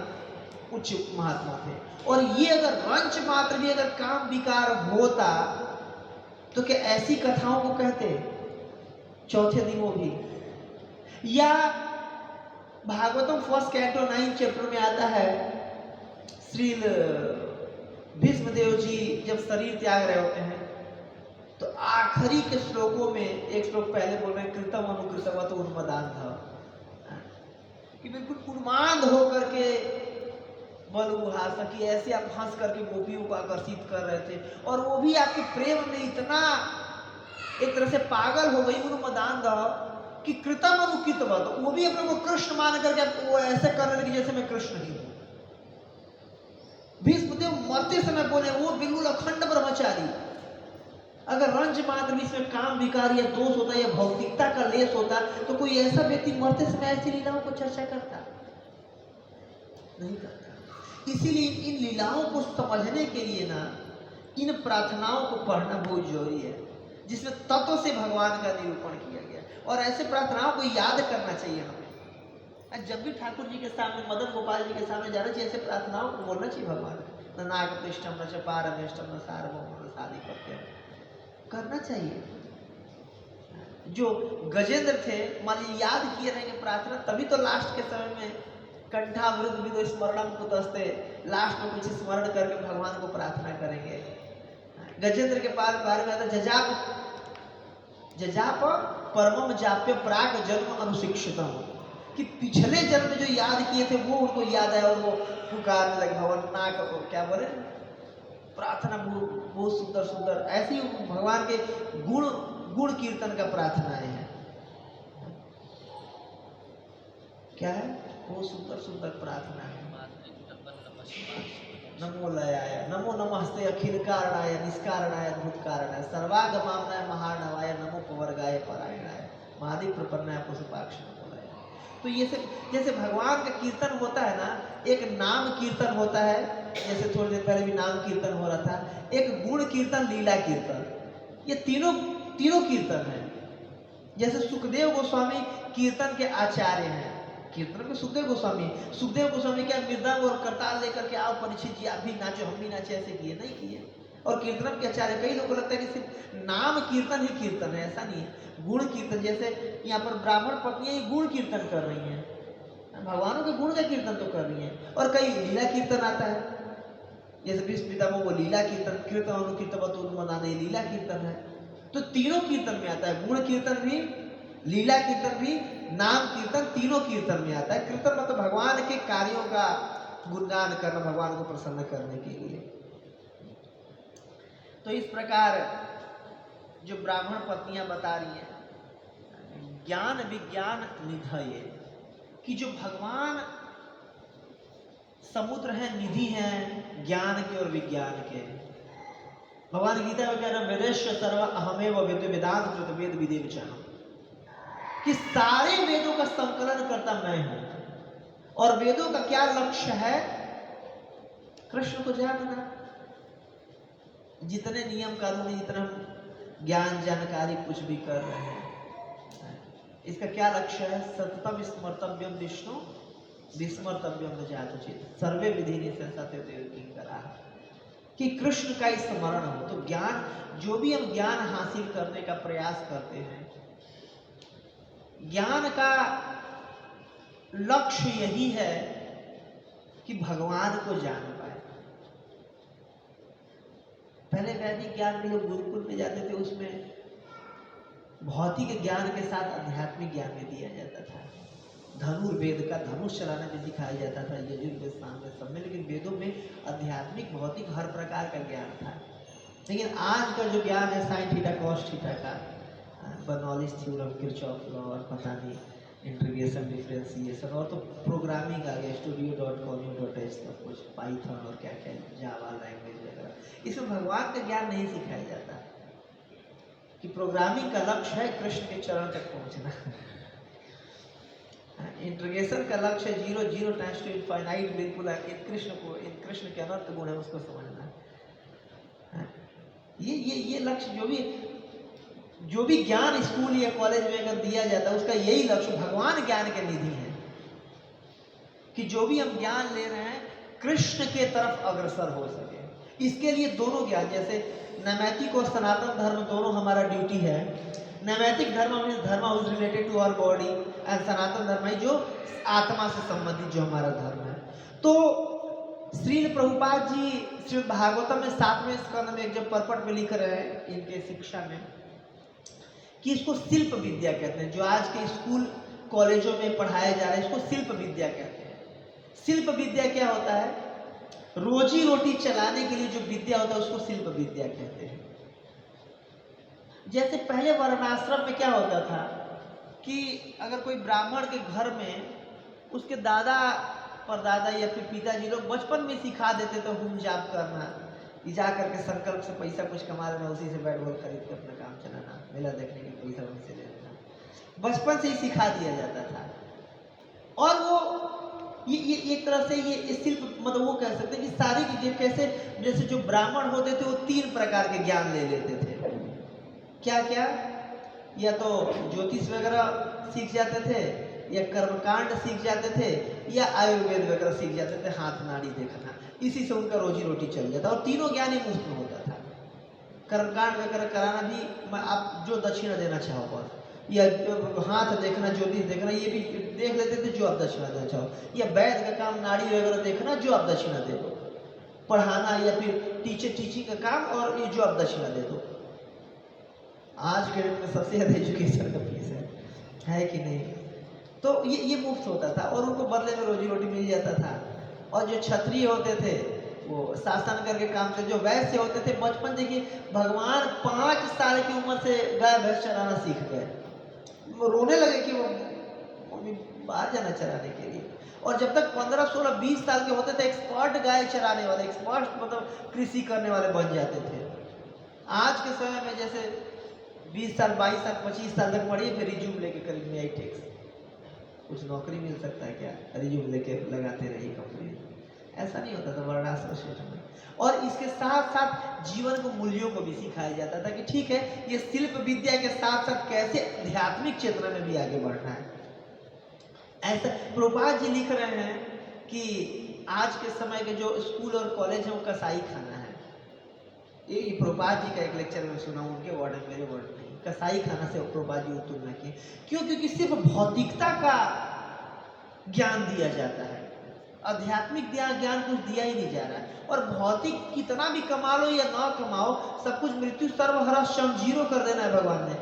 उच्च महात्मा थे। और ये अगर रंच मात्र भी अगर काम विकार होता तो क्या ऐसी कथाओं को कहते? चौथे दिन वो भी, या भागवतम फर्स्ट कैंटो 9 चैप्टर में आता है, श्री भीष्मदेव जी जब शरीर त्याग रहे होते हैं तो आखिरी के श्लोकों में एक श्लोक पहले बोल रहे हैं, कृतम अनुकृतवत उन्मदान था, कि बिल्कुल उन्माद होकर के बलुहास कि ऐसे आप हंस करके गोपियों को आकर्षित कर रहे थे, और वो भी आपके प्रेम में इतना एक तरह से पागल हो गई उन्मदान कि कृतम अनुकृतवत, वो भी अपने को कृष्ण मान करके वो ऐसे करने लगे जैसे मैं कृष्ण ही हूं। भीष्मदेव मरते समय बोले, वो बिल्कुल अखंड ब्रह्मचारी। अगर रंज मात्र इसमें काम विकार या दोष होता या भौतिकता का लेस होता तो कोई ऐसा व्यक्ति मरते समय ऐसी लीलाओं को चर्चा करता? नहीं करता। इसीलिए इन लीलाओं को समझने के लिए ना इन प्रार्थनाओं को पढ़ना बहुत जरूरी है, जिसमें तत्व से भगवान का निरूपण किया गया। और ऐसे प्रार्थनाओं को याद करना चाहिए हमें। जब भी ठाकुर जी के सामने, मदन गोपाल जी के सामने जाना चाहिए, ऐसे प्रार्थनाओं को बोलना चाहिए भगवान, न नाग पृष्ठम न पारमेष्टम न सार्वभौम न साधिपत्यम, करना चाहिए। जो गजेंद्र थे, मान लीजिए याद किए रहेंगे प्रार्थना, तभी तो लास्ट के समय में कंठावृत विदो स्मरणम कुतस्ते, लास्ट में कुछ स्मरण करके भगवान को प्रार्थना करेंगे। गजेंद्र के बारे में आता जजाप जजाप परमम जाप्य प्राक जन्म अनुशिक्षितम, कि पिछले जन्म में जो याद किए थे वो उनको याद आया और वो पुकारने लगे भगवान ना करो, क्या बोले, प्रार्थना बहुत सुंदर सुंदर, ऐसी भगवान के गुण कीर्तन का प्रार्थनाएं हैं। क्या है? बहुत सुंदर सुंदर प्रार्थना है। नमो लयाय, नमो नमस्ते अखिल कारणाय निष्कारणाय अद्भुत कारणाय सर्वागमामनाय महानवाय नमो पवर्गाय परायणाय महादि प्रपन्नाय पुष्पाक्ष नमोलय। तो ये से जैसे भगवान का कीर्तन होता है ना, एक नाम कीर्तन होता है, जैसे थोड़ी देर पहले भी नाम कीर्तन हो रहा था, एक गुण कीर्तन, लीला कीर्तन, ये तीनों कीर्तन है। जैसे सुखदेव गोस्वामी कीर्तन के आचार्य हैं, कीर्तन में सुखदेव गोस्वामी क्या मृदंग और करताल लेकर के आओ परीक्षित जी आप भी नाचो हम भी नाचे, ऐसे किए नहीं किए। और कीर्तन के आचार्य, कई लोगों को लगता है कि सिर्फ नाम कीर्तन ही कीर्तन है, ऐसा नहीं है। गुण कीर्तन, जैसे यहाँ पर ब्राह्मण पत्नियां ही गुण कीर्तन कर रही हैं, भगवानों के गुण का कीर्तन तो कर रही हैं। और कई लीला कीर्तन आता है, जैसे भीष्म पितामह वो लीला कीर्तन, कीर्तन अनुकीर्तन मनाने लीला कीर्तन है। तो तीनों कीर्तन में आता है, गुण कीर्तन भी, लीला कीर्तन भी, नाम कीर्तन, तीनों कीर्तन में आता है। कीर्तन मतलब भगवान के कार्यों का गुणगान करना, भगवान को प्रसन्न करने के लिए। तो इस प्रकार जो ब्राह्मण पत्नियां बता रही हैं, ज्ञान विज्ञान निधये, कि जो भगवान समुद्र है, निधि हैं ज्ञान के और विज्ञान के। भगवान गीता में कह रहे वेदेश्व सर्व अहमेव वेद वेदांत कृत वेद विदेव चाहम, कि सारे वेदों का संकलन करता मैं हूं। और वेदों का क्या लक्ष्य है? कृष्ण को जानना। जितने नियम कानून, जितना हम ज्ञान जानकारी कुछ भी कर रहे हैं, इसका क्या लक्ष्य है? सततम स्मर्तव्यम विष्णु विस्मर्तव्यम जातुचित सर्वे विधि करा, कि कृष्ण का स्मरण हो। तो ज्ञान, जो भी हम ज्ञान हासिल करने का प्रयास करते हैं, ज्ञान का लक्ष्य यही है कि भगवान को जान पाए। पहले वैदिक ज्ञान में लोग गुरुकुल में जाते थे, उसमें भौतिक ज्ञान के साथ आध्यात्मिक ज्ञान में दिया जाता था। धनुर्वेद का धनुष चलाना भी सिखाया जाता था, यजुर्वेद सामने सब में। लेकिन वेदों में आध्यात्मिक भौतिक हर प्रकार का ज्ञान था। लेकिन आज का जो ज्ञान है साइन थीटा कॉस थीटा का, बर्नौलीज थ्योरम, किरचॉफ लॉ और पता नहीं इंटीग्रेशन डिफरेंशिएशन, और तो प्रोग्रामिंग आ गया, studio.com.h सब कुछ, पाइथन और क्या क्या जावा लैंग्वेज वगैरह। इसमें भगवान का ज्ञान नहीं सिखाया जाता कि प्रोग्रामिंग का लक्ष्य है कृष्ण के चरण तक पहुंचना। इंटीग्रेशन का लक्ष्य है 0 0 टाइम्स टू इनफाइनाइट, बिल्कुल कृष्ण के अनंत गुण है उसको समझना। ये लक्ष्य, जो भी ज्ञान स्कूल या कॉलेज में अगर दिया जाता है, उसका यही लक्ष्य, भगवान ज्ञान के निधि है, कि जो भी हम ज्ञान ले रहे हैं कृष्ण के तरफ अग्रसर हो सके। इसके लिए दोनों ज्ञान, जैसे नैमित्तिक और सनातन धर्म दोनों हमारा ड्यूटी है। नैमित्तिक धर्म मीन्स धर्म is related to our body, and सनातन धर्म है जो आत्मा से संबंधित जो हमारा धर्म है। तो श्रील प्रभुपाद जी श्रीमद् भागवतम में 7वें स्कंद में एक जब पर्पट में लिख रहे हैं इनके शिक्षा में, कि इसको शिल्प विद्या कहते हैं। जो आज के स्कूल कॉलेजों में पढ़ाया जा रहा है, इसको शिल्प विद्या कहते हैं। शिल्प विद्या क्या होता है? रोजी रोटी चलाने के लिए जो विद्या होता है उसको शिल्प विद्या कहते हैं। जैसे पहले वर्णाश्रम में क्या होता था कि अगर कोई ब्राह्मण के घर में उसके दादा परदादा या फिर पिताजी लोग बचपन में सिखा देते थे होम जाप करना, जा करके संकल्प से पैसा कुछ कमा लेना, उसी से बैट बॉल खरीद कर अपना काम चलाना, मेला देखने के पैसा उनसे ले लेना, बचपन से ही सिखा दिया जाता था। और वो ये एक तरह से ये शिल्प, मतलब वो कह सकते हैं कि सारी चीजें कैसे, जैसे जो ब्राह्मण होते थे वो 3 प्रकार के ज्ञान ले लेते थे। क्या क्या? या तो ज्योतिष वगैरह सीख जाते थे, या कर्मकांड सीख जाते थे, या आयुर्वेद वगैरह सीख जाते थे, हाथ नाड़ी देखना। इसी से उनका रोजी रोटी चल जाता, और तीनों ज्ञान ही मुफ्त में होता था। कर्मकांड वगैरह कराना भी आप जो दक्षिणा देना चाहो, बस, या हाथ देखना, ज्योतिष देखना, ये भी देख लेते थे जो आप दक्षिणा देना चाहो, या वैद्य का काम नाड़ी वगैरह देखना जो आप दक्षिणा दे दो, पढ़ाना या फिर टीचिंग का काम, और ये जो आप दक्षिणा दे दो। आज के डेट में सबसे ज़्यादा एजुकेशन का फीस है कि नहीं? तो ये मुफ्त होता था, और उनको बदले में रोजी रोटी मिल जाता था। और जो क्षत्रिय होते थे वो शासन करके काम से, जो वैश्य होते थे बचपन, देखिए भगवान 5 साल की उम्र से गाय भैंस चराना सीख गए। वो रोने लगे कि वो मम्मी बाहर जाना चराने के लिए। और जब तक 15, 16, 20 साल के होते थे, एक्सपर्ट गाय चराने वाले, एक्सपर्ट मतलब कृषि करने वाले बन जाते थे। आज के समय में जैसे 20 साल, 22 साल, 25 साल तक पढ़िए, फिर रिज्यूम लेके करीब में टेक्स कुछ नौकरी मिल सकता है क्या? रिज्यूम लेके लगाते रहिए कंपनी। ऐसा नहीं होता था वर्णाश्रम क्षेत्र में। और इसके साथ साथ जीवन को मूल्यों को भी सिखाया जाता था कि ठीक है, ये शिल्प विद्या के साथ साथ कैसे आध्यात्मिक क्षेत्र में भी आगे बढ़ना है, ऐसा प्रभुपाद जी लिख रहे हैं कि आज के समय के जो स्कूल और कॉलेज है वो कसाई खाना है। ये प्रभुपाद जी का एक लेक्चर में सुना, उनके वर्ड है, मेरे वर्ड नहीं। कसाई खाना से प्रभुपाद जी तुलना किए। क्यों? क्योंकि सिर्फ भौतिकता का ज्ञान दिया जाता है, आध्यात्मिक ज्ञान कुछ दिया ही नहीं जा रहा है। और भौतिक कितना भी कमा लो या ना कमाओ, सब कुछ मृत्यु सर्वहरा क्षण जीरो कर देना है भगवान ने।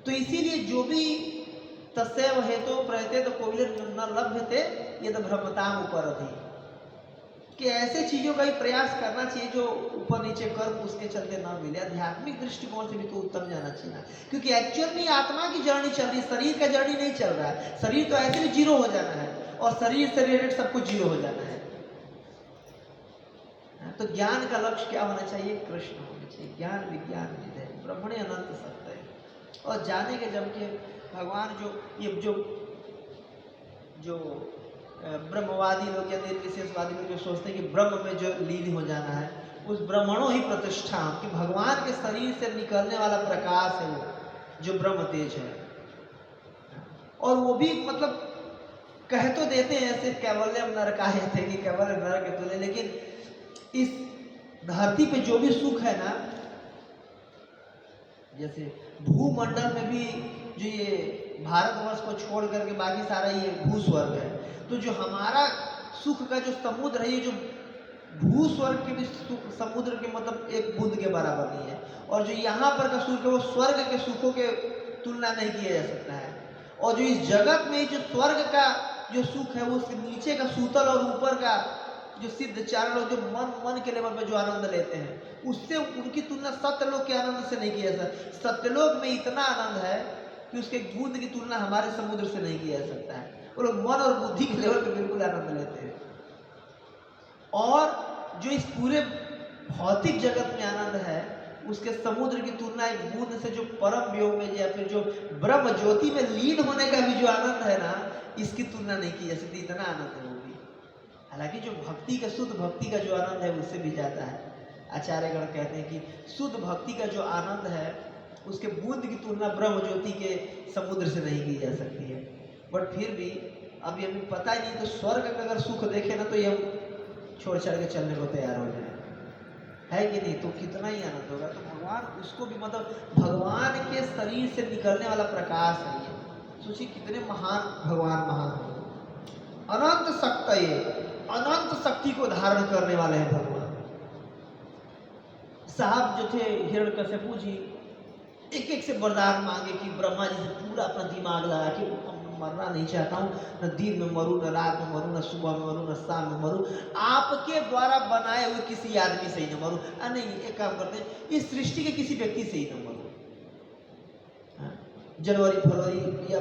तो इसीलिए जो भी तस्यैव हेतु प्रयते तो कोविल न लभ्यते ये तो भ्रमताम उपरधि, कि ऐसे चीजों का ही प्रयास करना चाहिए जो ऊपर नीचे कर्म उसके चलते ना मिले। आध्यात्मिक दृष्टिकोण से भी तो उत्तम जाना चाहिए ना, क्योंकि एक्चुअल में आत्मा की जर्नी चल रही है, शरीर का जर्नी नहीं चल रहा है। शरीर तो ऐसे भी जीरो हो जाना है और शरीर से रिलेटेड सब कुछ जीरो हो जाना है। तो ज्ञान का लक्ष्य क्या होना चाहिए? कृष्ण होना चाहिए। ज्ञान विज्ञान विधेय ब्रह्मणे अनंत सत्य है। और जाने के जब के भगवान जो ब्रह्मवादी लोग या निर्विशेषवादी लोग जो सोचते हैं कि ब्रह्म में जो लीन हो जाना है, उस ब्रह्मणो ही प्रतिष्ठा, कि भगवान के शरीर से निकलने वाला प्रकाश है वो जो ब्रह्म तेज है। और वो भी मतलब कह तो देते हैं ऐसे कैवल्यम नरकाय थे कि केवल नरक के तुल्य, लेकिन इस धरती पे जो भी सुख है ना, जैसे भूमंडल में भी जो ये भारतवर्ष को छोड़ करके बाकी सारा ये भूस्वर्ग है, तो जो हमारा सुख का जो समुद्र है, ये जो भूस्वर्ग के भी समुद्र के मतलब एक बूंद के बराबर नहीं है। और जो यहाँ पर का सुख है वो स्वर्ग के सुखों के तुलना नहीं किया जा सकता है। और जो इस जगत में जो स्वर्ग का जो सुख है वो उसके नीचे का सूतल और ऊपर का जो सिद्ध चार लोग जो मन के लेवल पे जो आनंद लेते हैं, उससे उनकी तुलना सत्यलोक के आनंद से नहीं किया जा सकता। सत्यलोक में इतना आनंद है कि उसके बूंद की तुलना हमारे समुद्र से नहीं किया जा सकता है। वो लोग मन और बुद्धि के लेवल पे बिल्कुल आनंद लेते हैं। और जो इस पूरे भौतिक जगत में आनंद है, उसके समुद्र की तुलना एक बूंद से जो परम वियोग में या फिर जो ब्रह्म ज्योति में लीन होने का भी जो आनंद है ना, इसकी तुलना नहीं की जा सकती। इतना आनंद है वो भी। हालांकि जो भक्ति का शुद्ध भक्ति का जो आनंद है उससे भी जाता है। आचार्यगण कहते हैं कि शुद्ध भक्ति का जो आनंद है उसके बूंद की तुलना ब्रह्म ज्योति के समुद्र से नहीं की जा सकती है। बट फिर भी अभी हमें पता ही नहीं, तो स्वर्ग का अगर सुख देखे ना तो ये हम छोड़ छाड़ के चलने को तैयार हो जाए, है कि नहीं? तो कितना ही आनंद होगा। तो भगवान उसको भी मतलब भगवान के शरीर से निकलने वाला प्रकाश है ये। सोचिए कितने महान भगवान महान हो। अनंत शक्ति, ये अनंत शक्ति को धारण करने वाले हैं भगवान। साहब जो थे हिरण्यकश्यपु जी, एक एक से वरदान मांगे कि ब्रह्मा जी से पूरा अपना दिमाग लगा कि मरना नहीं चाहता हूँ, न दिन में मरूं, न रात में मरूं, न सुबह में मरूं, न शाम में मरूं, आपके द्वारा बनाए हुए किसी आदमी से ही न मरूं। नहीं, एक काम करते हैं, इस सृष्टि के किसी व्यक्ति से ही न मरूं। जनवरी फरवरी या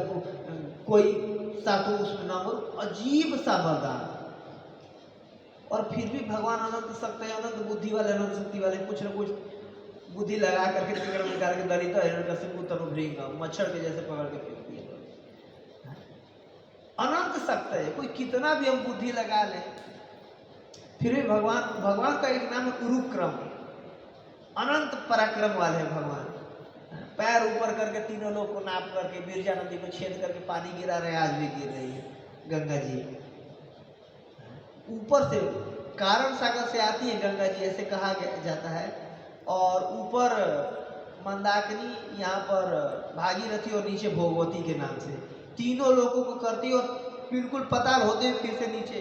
कोई सातों उसमें ना मरूं। अजीब सा वरदान। और फिर भी भगवान अनंत शक्ति है, अनंत बुद्धि वाले, अनंत शक्ति वाले, कुछ न कुछ बुद्धि लगा करके टिकट निकाल के दलित हिरण्यकश्यपु तनुभृंग मच्छर के जैसे पकड़ के फेंक दिया। अनंत शक्ति है, कोई कितना भी हम बुद्धि लगा ले, फिर भी भगवान का एक नाम है उरुक्रम, अनंत पराक्रम वाले हैं भगवान। पैर ऊपर करके तीनों लोग को नाप करके बिरजा नदी को छेद करके पानी गिरा रहे, आज भी गिर रही है गंगा जी। ऊपर से कारण सागर से आती है गंगा जी, ऐसे कहा जाता है। और ऊपर मंदाकिनी, यहाँ पर भागीरथी और नीचे भोगवती के नाम से तीनों लोगों को करती और बिल्कुल पताल होते फिर से नीचे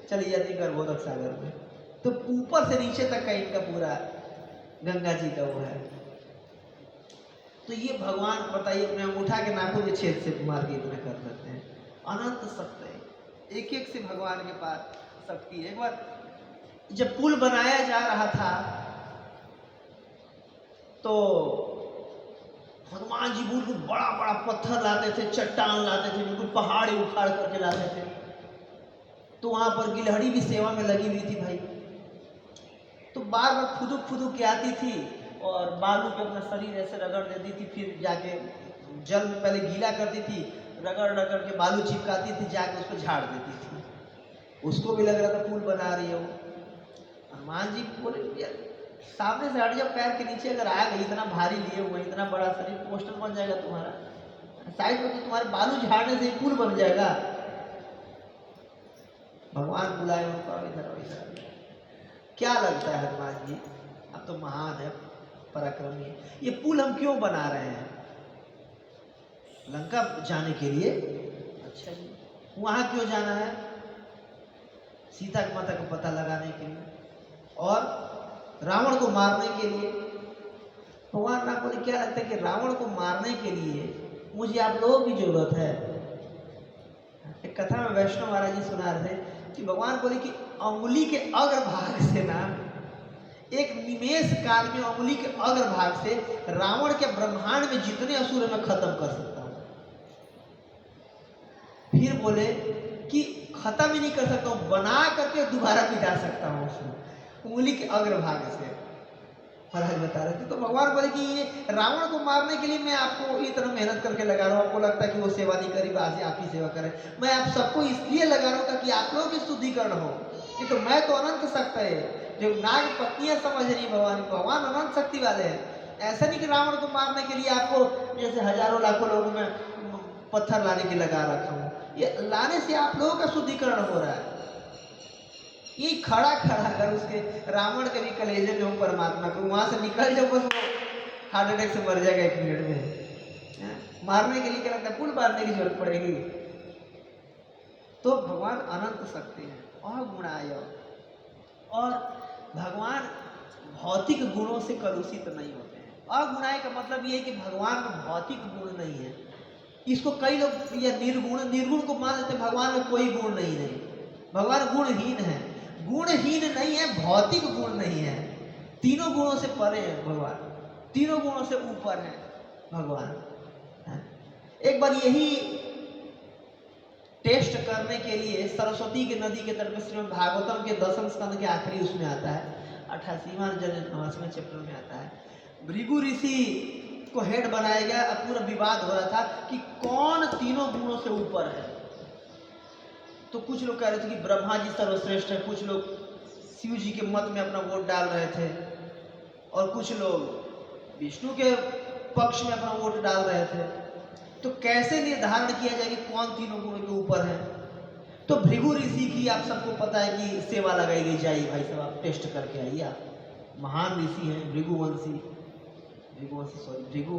चली जाती गर्भोदक सागर में। तो ऊपर से नीचे तक का इनका पूरा गंगा जी का वो है। तो ये भगवान बताइए अपने अंगूठा के नाखून के छेद से मार के इतना कर सकते हैं। अनंत शक्ति, एक एक से भगवान के पास शक्ति है। एक बार जब पुल बनाया जा रहा था तो हनुमान जी बिल्कुल बड़ा बड़ा पत्थर लाते थे, चट्टान लाते थे, बिल्कुल पहाड़ उखाड़ करके लाते थे। तो वहां पर गिलहरी भी सेवा में लगी हुई थी भाई। तो बार बार फुदुक फुदुक के आती थी और बालू पे अपना शरीर ऐसे रगड़ देती थी, फिर जाके जल में पहले गीला करती थी, रगड़ रगड़ के बालू चिपकाती थी, जाके उसको झाड़ देती थी। उसको भी लग रहा था पुल बना रही है वो। हनुमान जी बोले यार सामने से हट जा, पैर के नीचे अगर आ गई, इतना भारी लिए हुए, इतना बड़ा शरीर, पोस्टर बन जाएगा तुम्हारा। साइड में तो तुम्हारे बालू झाड़ने से ही पुल बन जाएगा। भगवान बुलाए उनको, अब इधर आओ, इधर आओ। क्या लगता है हनुमान जी, अब तो महान है, पराक्रमी है, ये पुल हम क्यों बना रहे हैं? लंका जाने के लिए। अच्छा जी, वहां क्यों जाना है? सीता माता का पता लगाने के लिए और रावण को मारने के लिए। भगवान राम बोले क्या लगता है कि रावण को मारने के लिए मुझे आप लोगों की जरूरत है? एक कथा में वैष्णव महाराज जी सुना रहे थे कि भगवान बोले कि अंगुली के अग्रभाग से ना, एक निमेष काल में अंगुली के अग्रभाग से रावण के ब्रह्मांड में जितने असुर है मैं खत्म कर सकता हूं। फिर बोले कि खत्म ही नहीं कर सकता हूं, बना करके दोबारा मिटा सकता हूं उसको, उंगली के अग्रभाग से। महाराज बता रहे थे तो भगवान बोले कि ये रावण को मारने के लिए मैं आपको इतना मेहनत करके लगा रहा हूँ, आपको लगता है कि वो सेवा नहीं करी, बाजी आप ही सेवा करें। मैं आप सबको इसलिए लगा रहा हूँ ताकि आप लोगों की शुद्धिकरण हो। कि तो मैं तो अनंत शक्ति है, जो नाग पत्नियां समझ रही भगवान को, भगवान अनंत शक्ति वाले हैं। ऐसा नहीं कि रावण को मारने के लिए आपको जैसे हजारों लाखों लोगों में पत्थर लाने के लगा रखा हूँ, ये लाने से आप लोगों का शुद्धिकरण हो रहा है। ये खड़ा खड़ा अगर उसके रावण के भी कलेजे में हो परमात्मा को, वहां से निकल जाओ बस वो हार्ट अटैक से मर जाएगा 1 मिनट में। मारने के लिए क्या लगता है, पुल मारने की जरूरत पड़ेगी। तो भगवान अनंत शक्ति है और गुणाय, और भगवान भौतिक गुणों से कलुषित नहीं होते हैं। अगुणाय का मतलब ये है कि भगवान में भौतिक गुण नहीं है। इसको कई लोग या निर्गुण को मान लेते हैं, भगवान में कोई गुण नहीं। भगवान गुणहीन है, गुणहीन नहीं है, भौतिक गुण नहीं है, तीनों गुणों से परे है भगवान, तीनों गुणों से ऊपर है भगवान। एक बार यही टेस्ट करने के लिए सरस्वती के नदी के तट पर श्रीमद् भागवतम के 10वें स्कंद के आखिरी उसमें आता है, 88वां 99वें चैप्टर में आता है, भृगु ऋषि को हेड बनाया गया। अब पूरा विवाद हो रहा था कि कौन तीनों गुणों से ऊपर है। तो कुछ लोग कह रहे थे कि ब्रह्मा जी सर्वश्रेष्ठ है, कुछ लोग शिव जी के मत में अपना वोट डाल रहे थे, और कुछ लोग विष्णु के पक्ष में अपना वोट डाल रहे थे। तो कैसे निर्धारण किया जाए कि कौन तीनों गुणों के ऊपर है? तो भृगु ऋषि की आप सबको पता है कि सेवा लगाई गई जाए, भाई साहब आप टेस्ट करके आइए। आप महान ऋषि हैं भृगुवंशी, भृगु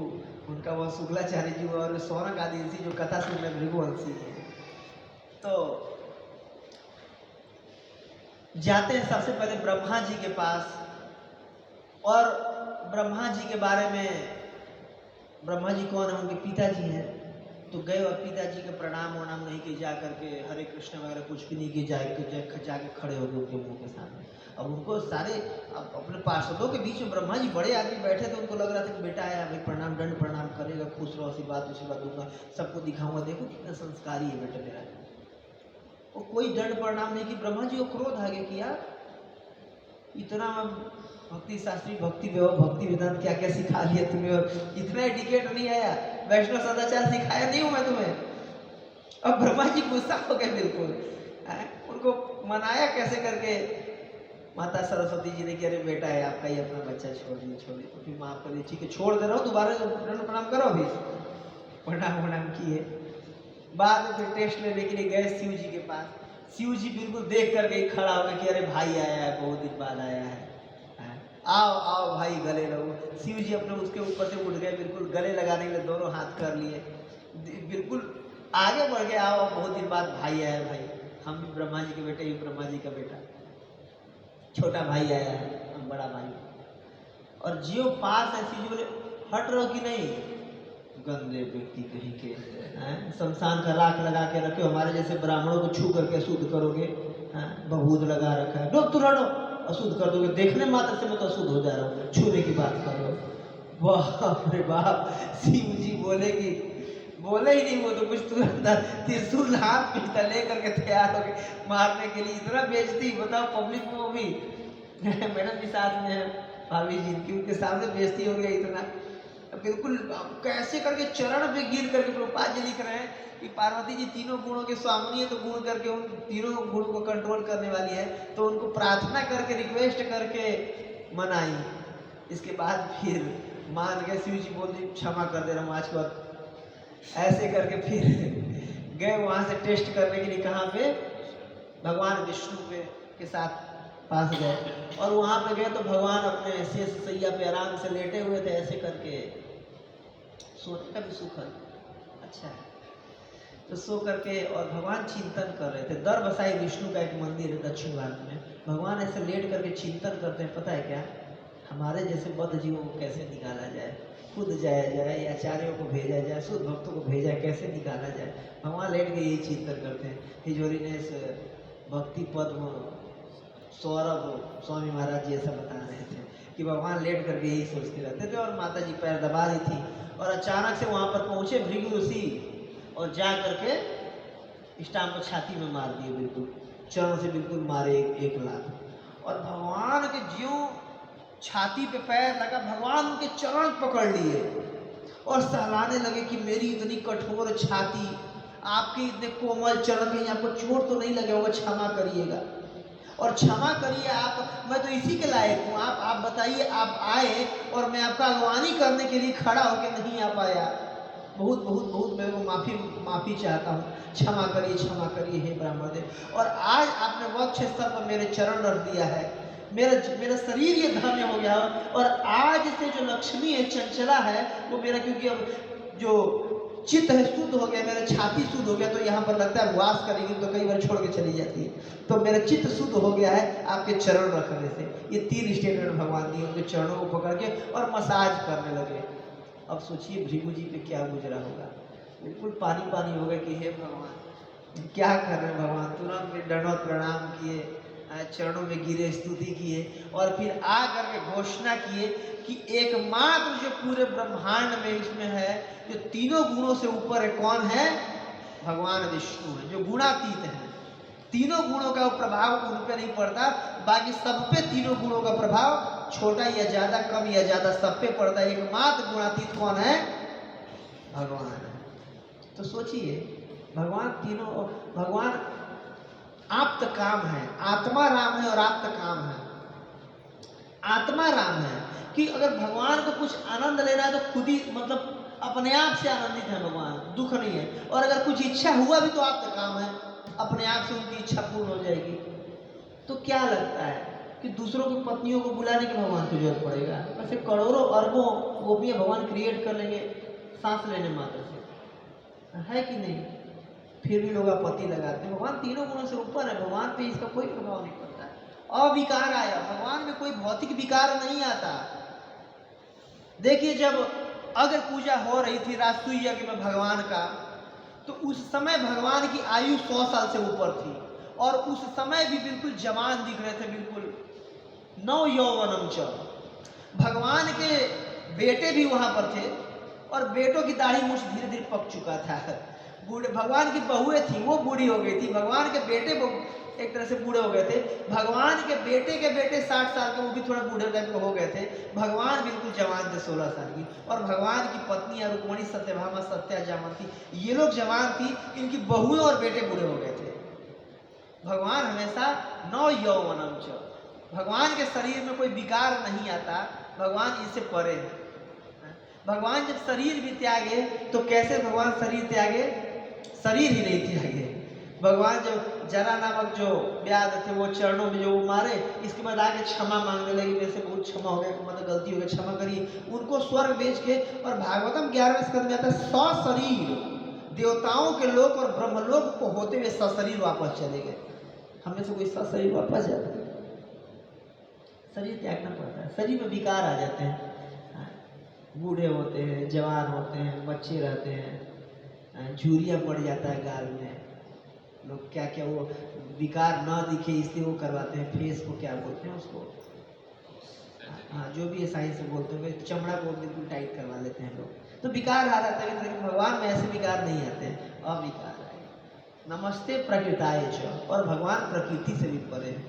उनका वह शुक्लाचार्य जी और सौनक आदि ऋषि जो कथा सुन रहे भृगुवंशी है। तो जाते हैं सबसे पहले ब्रह्मा जी के पास, और ब्रह्मा जी के बारे में, ब्रह्मा जी कौन है, उनके पिताजी हैं। तो गए और पिताजी के प्रणाम वनाम नहीं किए, जा करके हरे कृष्ण वगैरह कुछ भी नहीं किए, जाके खड़े हो गए उनके मुंह के सामने। अब उनको सारे अपने पार्षदों के बीच में ब्रह्मा जी बड़े आदमी बैठे थे, उनको लग रहा था कि बेटा आया भाई प्रणाम दंड प्रणाम करेगा, खुश रहो, आशीर्वाद दूंगा, सबको दिखाऊंगा, देखो कितना संस्कारी है बेटा मेरा। और कोई दंड प्रणाम नहीं की। ब्रह्मा जी को क्रोध आ गया कि यार इतना भक्ति शास्त्री भक्ति वेदांत क्या क्या सिखा दिया तुम्हें, और इतना एडिकेट नहीं आया, वैष्णव सदाचार सिखाया नहीं हूं मैं तुम्हें। अब ब्रह्मा जी गुस्सा हो गए बिल्कुल, उनको मनाया कैसे करके। माता सरस्वती जी ने कि अरे बेटा है आपका ही अपना बच्चा, छोड़िए तो फिर माफ कर दिए, ठीक है छोड़ दे रहा हूँ, दोबारा दंड प्रणाम करो। अभी प्रणाम किए। बाद में फिर टेस्ट लेने के लिए गए शिव जी के पास। शिव जी बिल्कुल देख करके खड़ा हो गए कि अरे भाई आया है, बहुत दिन बाद आया है, आओ भाई गले लगो। शिव जी अपने उसके ऊपर से उठ गए, बिल्कुल गले लगाने के लिए दोनों हाथ कर लिए, बिल्कुल आगे बढ़ गए, आओ बहुत दिन बाद भाई आया है, भाई हम भी ब्रह्मा जी के बेटे, ये ब्रह्मा जी का बेटा, छोटा भाई आया है, हम बड़ा भाई। और जियो पास है, शिव जी बोले हट रहो कि नहीं, गंदे व्यक्ति कहीं के, शमशान का राख लगा के रखे, हमारे जैसे ब्राह्मणों को छू करके अशुद्ध करोगे, बबूद लगा रखा है, डोब तू लड़ो अशुद्ध कर दोगे, देखने मात्र से मैं तो अशुद्ध हो जा रहा हूँ, छूने की बात कर रहे हो। बाप रे बाप, शिव जी बोले कि बोले ही नहीं, वो तो कुछ तुरंत त्रिशूल हाथ में ले करके तैयार हो गए मारने के लिए। इतना बेइज्जती बताओ पब्लिक में, वो भी मैडम भी साथ में है, भाभी जी की, उनके सामने बेइज्जती हो गई इतना, बिल्कुल कैसे करके चरण पे गिर करके प्रभुपाद जी लिख रहे हैं कि पार्वती जी तीनों गुणों के स्वामिनी है, तो गुण करके उन तीनों गुणों को कंट्रोल करने वाली है, तो उनको प्रार्थना करके रिक्वेस्ट करके मनाई। इसके बाद फिर मान गए, शिव जी बोल दी क्षमा कर दे रहा हूँ, आज के बाद ऐसे करके फिर गए वहां से टेस्ट करने के लिए, कहाँ पे, भगवान विष्णु के साथ पास गए, और वहां पे गए तो भगवान अपने शेष सैया पे आराम से लेटे हुए थे, ऐसे करके सोने का भी सुख है, अच्छा है। तो सो करके और भगवान चिंतन कर रहे थे। दरबसाई विष्णु का एक मंदिर है दक्षिण भारत में, भगवान ऐसे लेट करके चिंतन करते हैं, पता है क्या, हमारे जैसे बद्ध जीवों को कैसे निकाला जाए, खुद जाया जाए या आचार्यों को भेजा जाए, शुद्ध भक्तों को भेजा जाए, कैसे निकाला जाए। भगवान लेट के यही चिंतन करते हैं। हिजोरी ने इस भक्ति पद्म सौरभ स्वामी महाराज जी ऐसा बता रहे थे कि भगवान लेट करके यही सोचते रहते थे, और माता जी पैर दबा रही थी, और अचानक से वहाँ पर पहुँचे भृगु ऋषि, और जा करके स्टाम्प को छाती में मार दिए, बिल्कुल चरण से बिल्कुल मारे एक लात, और भगवान के ज्यों छाती पे पैर लगा, भगवान उनके चरण पकड़ लिए और सहलाने लगे कि मेरी इतनी कठोर छाती, आपके इतने कोमल चरण, कहीं आपको चोट तो नहीं लगे होगा, क्षमा करिएगा और क्षमा करिए आप, मैं तो इसी के लायक हूँ, आप बताइए, आप आए और मैं आपका अगवानी करने के लिए खड़ा होकर नहीं आ पाया, बहुत बहुत बहुत मेरे को माफ़ी चाहता हूँ, क्षमा करिए हे ब्राह्मण देव। और आज आपने वक्ष स्थल पर मेरे चरण रख दिया है, मेरा शरीर ये धन्य हो गया, और आज से जो लक्ष्मी है, चंचला है, वो मेरा, क्योंकि अब जो चित्त है शुद्ध हो गया, मेरा छाती शुद्ध हो गया, तो यहाँ पर लगता है वास करेगी तो कई बार छोड़ के चली जाती है, तो मेरा चित्त शुद्ध हो गया है आपके चरण रखने से। ये 3 स्टेटमेंट भगवान दिए, उनके चरणों को पकड़ के और मसाज करने लगे। अब सोचिए भृगु जी पे क्या गुजरा होगा, बिल्कुल पानी पानी हो गया कि हे भगवान क्या कर रहे हैं भगवान। तुरंत दंडवत प्रणाम किए, चरणों में गिरे, स्तुति किए, और फिर आ करके घोषणा किए कि एकमात्र जो पूरे ब्रह्मांड में इसमें है, जो तीनों गुणों से ऊपर है, कौन है, भगवान विष्णु है, जो गुणातीत है। तीनों गुणों का प्रभाव उन पे नहीं पड़ता, बाकी सब पे तीनों गुणों का प्रभाव छोटा या ज्यादा, कम या ज्यादा, सब पे पड़ता है। एकमात्र गुणातीत कौन है, भगवान है। तो सोचिए भगवान आप्त काम है, आत्मा राम है और आप्त काम है। आत्मा राम है कि अगर भगवान को कुछ आनंद लेना है तो खुद ही, मतलब अपने आप से आनंदित है भगवान, दुख नहीं है। और अगर कुछ इच्छा हुआ भी तो आप्त काम है, अपने आप से उनकी इच्छा पूर्ण हो जाएगी। तो क्या लगता है कि दूसरों की पत्नियों को बुलाने की भगवान को जरूरत पड़ेगा? वैसे करोड़ों अरबों गोपियां भगवान क्रिएट कर लेंगे सांस लेने मात्र से, है कि नहीं? फिर भी लोग आपत्ति लगाते हैं। भगवान तीनों गुणों से ऊपर है, भगवान पे इसका कोई प्रभाव नहीं पड़ता है। अविकार आया, भगवान में कोई भौतिक विकार नहीं आता। देखिए जब अगर पूजा हो रही थी राजसूय यज्ञ में भगवान का, तो उस समय भगवान की आयु 100 साल से ऊपर थी, और उस समय भी बिल्कुल जवान दिख रहे थे, बिल्कुल नव यौवनम च। भगवान के बेटे भी वहां पर थे, और बेटों की दाढ़ी मूछ धीरे धीरे पक चुका था। बूढ़े भगवान की बहुएं थी, वो बूढ़ी हो गई थी। भगवान के बेटे एक तरह से बूढ़े हो गए थे। भगवान के बेटे 60 साल के, वो भी थोड़ा बूढ़े टाइप के हो गए थे। भगवान बिल्कुल जवान थे 16 साल की। और भगवान की पत्नी रुक्मणी, सत्यभामा, सत्या, जामवंती, ये लोग जवान थी, इनकी बहुएं और बेटे बूढ़े हो गए थे। भगवान हमेशा नव यौवनम च, भगवान के शरीर में कोई विकार नहीं आता, भगवान इससे परे है। भगवान जब शरीर भी त्यागे तो कैसे भगवान शरीर त्यागे? शरीर ही नहीं त्यागे। भगवान जब जरा नामक जो व्याध थे, वो चरणों में जो मारे, इसके बाद आके क्षमा मांगने लगे, मेरे से बहुत क्षमा हो गया, मतलब गलती हो गई, क्षमा करिए। उनको स्वर्ग भेज के, और भागवतम 11वें स्कंद में आता है, सशरीर देवताओं के लोक और ब्रह्मलोक को होते हुए सशरीर वापस चले गए। हमें से कोई सशरीर वापस जाता है? शरीर त्यागना पड़ता है, शरीर में विकार आ जाते हैं। बूढ़े होते हैं, जवान होते हैं, बच्चे रहते हैं, झुर्रियाँ पड़ जाता है गाल में, लोग क्या क्या वो विकार ना दिखे इसलिए वो करवाते हैं। फेस को क्या बोलते हैं उसको, हाँ जो भी है साइंस से बोलते हैं, चमड़ा को बिल्कुल टाइट करवा लेते हैं लोग, तो विकार आ जाता है। लेकिन भगवान में ऐसे विकार नहीं आते हैं, अविकार आए। नमस्ते प्रकृताय च, और भगवान प्रकृति से भी परे है।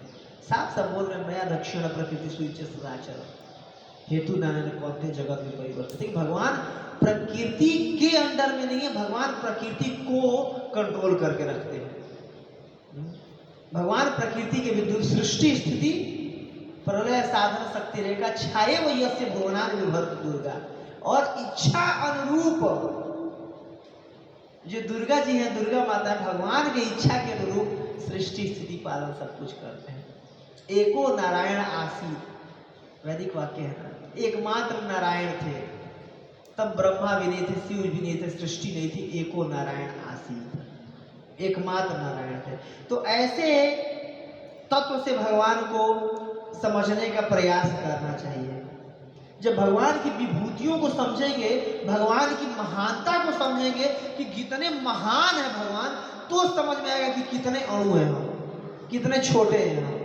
साफ साफ बोल रहे हैं, नया दक्षिण प्रकृति सुच सदाचर हेतु नारायण पौधे जगत में परिवर्तित। भगवान प्रकृति के अंडर में नहीं है, भगवान प्रकृति को कंट्रोल करके रखते हैं। भगवान प्रकृति के विरुद्ध सृष्टि स्थिति प्रलय साधन शक्ति रेखा छाये वही यस्य भुवनान विभर्त दुर्गा, और इच्छा अनुरूप जो दुर्गा जी हैं, दुर्गा माता भगवान की इच्छा के अनुरूप सृष्टि स्थिति पालन सब कुछ करते हैं। एको नारायण आसीत, वैदिक वाक्य है ना, एकमात्र नारायण थे, तब ब्रह्मा भी नहीं थे, शिव भी नहीं थे, सृष्टि नहीं थी, एको नारायण आसीत, एकमात्र नारायण थे। तो ऐसे तत्व से भगवान को समझने का प्रयास करना चाहिए। जब भगवान की विभूतियों को समझेंगे, भगवान की महानता को समझेंगे कि कितने महान है भगवान, तो समझ में आएगा कि कितने अणु हैं हम, कितने छोटे हैं हम।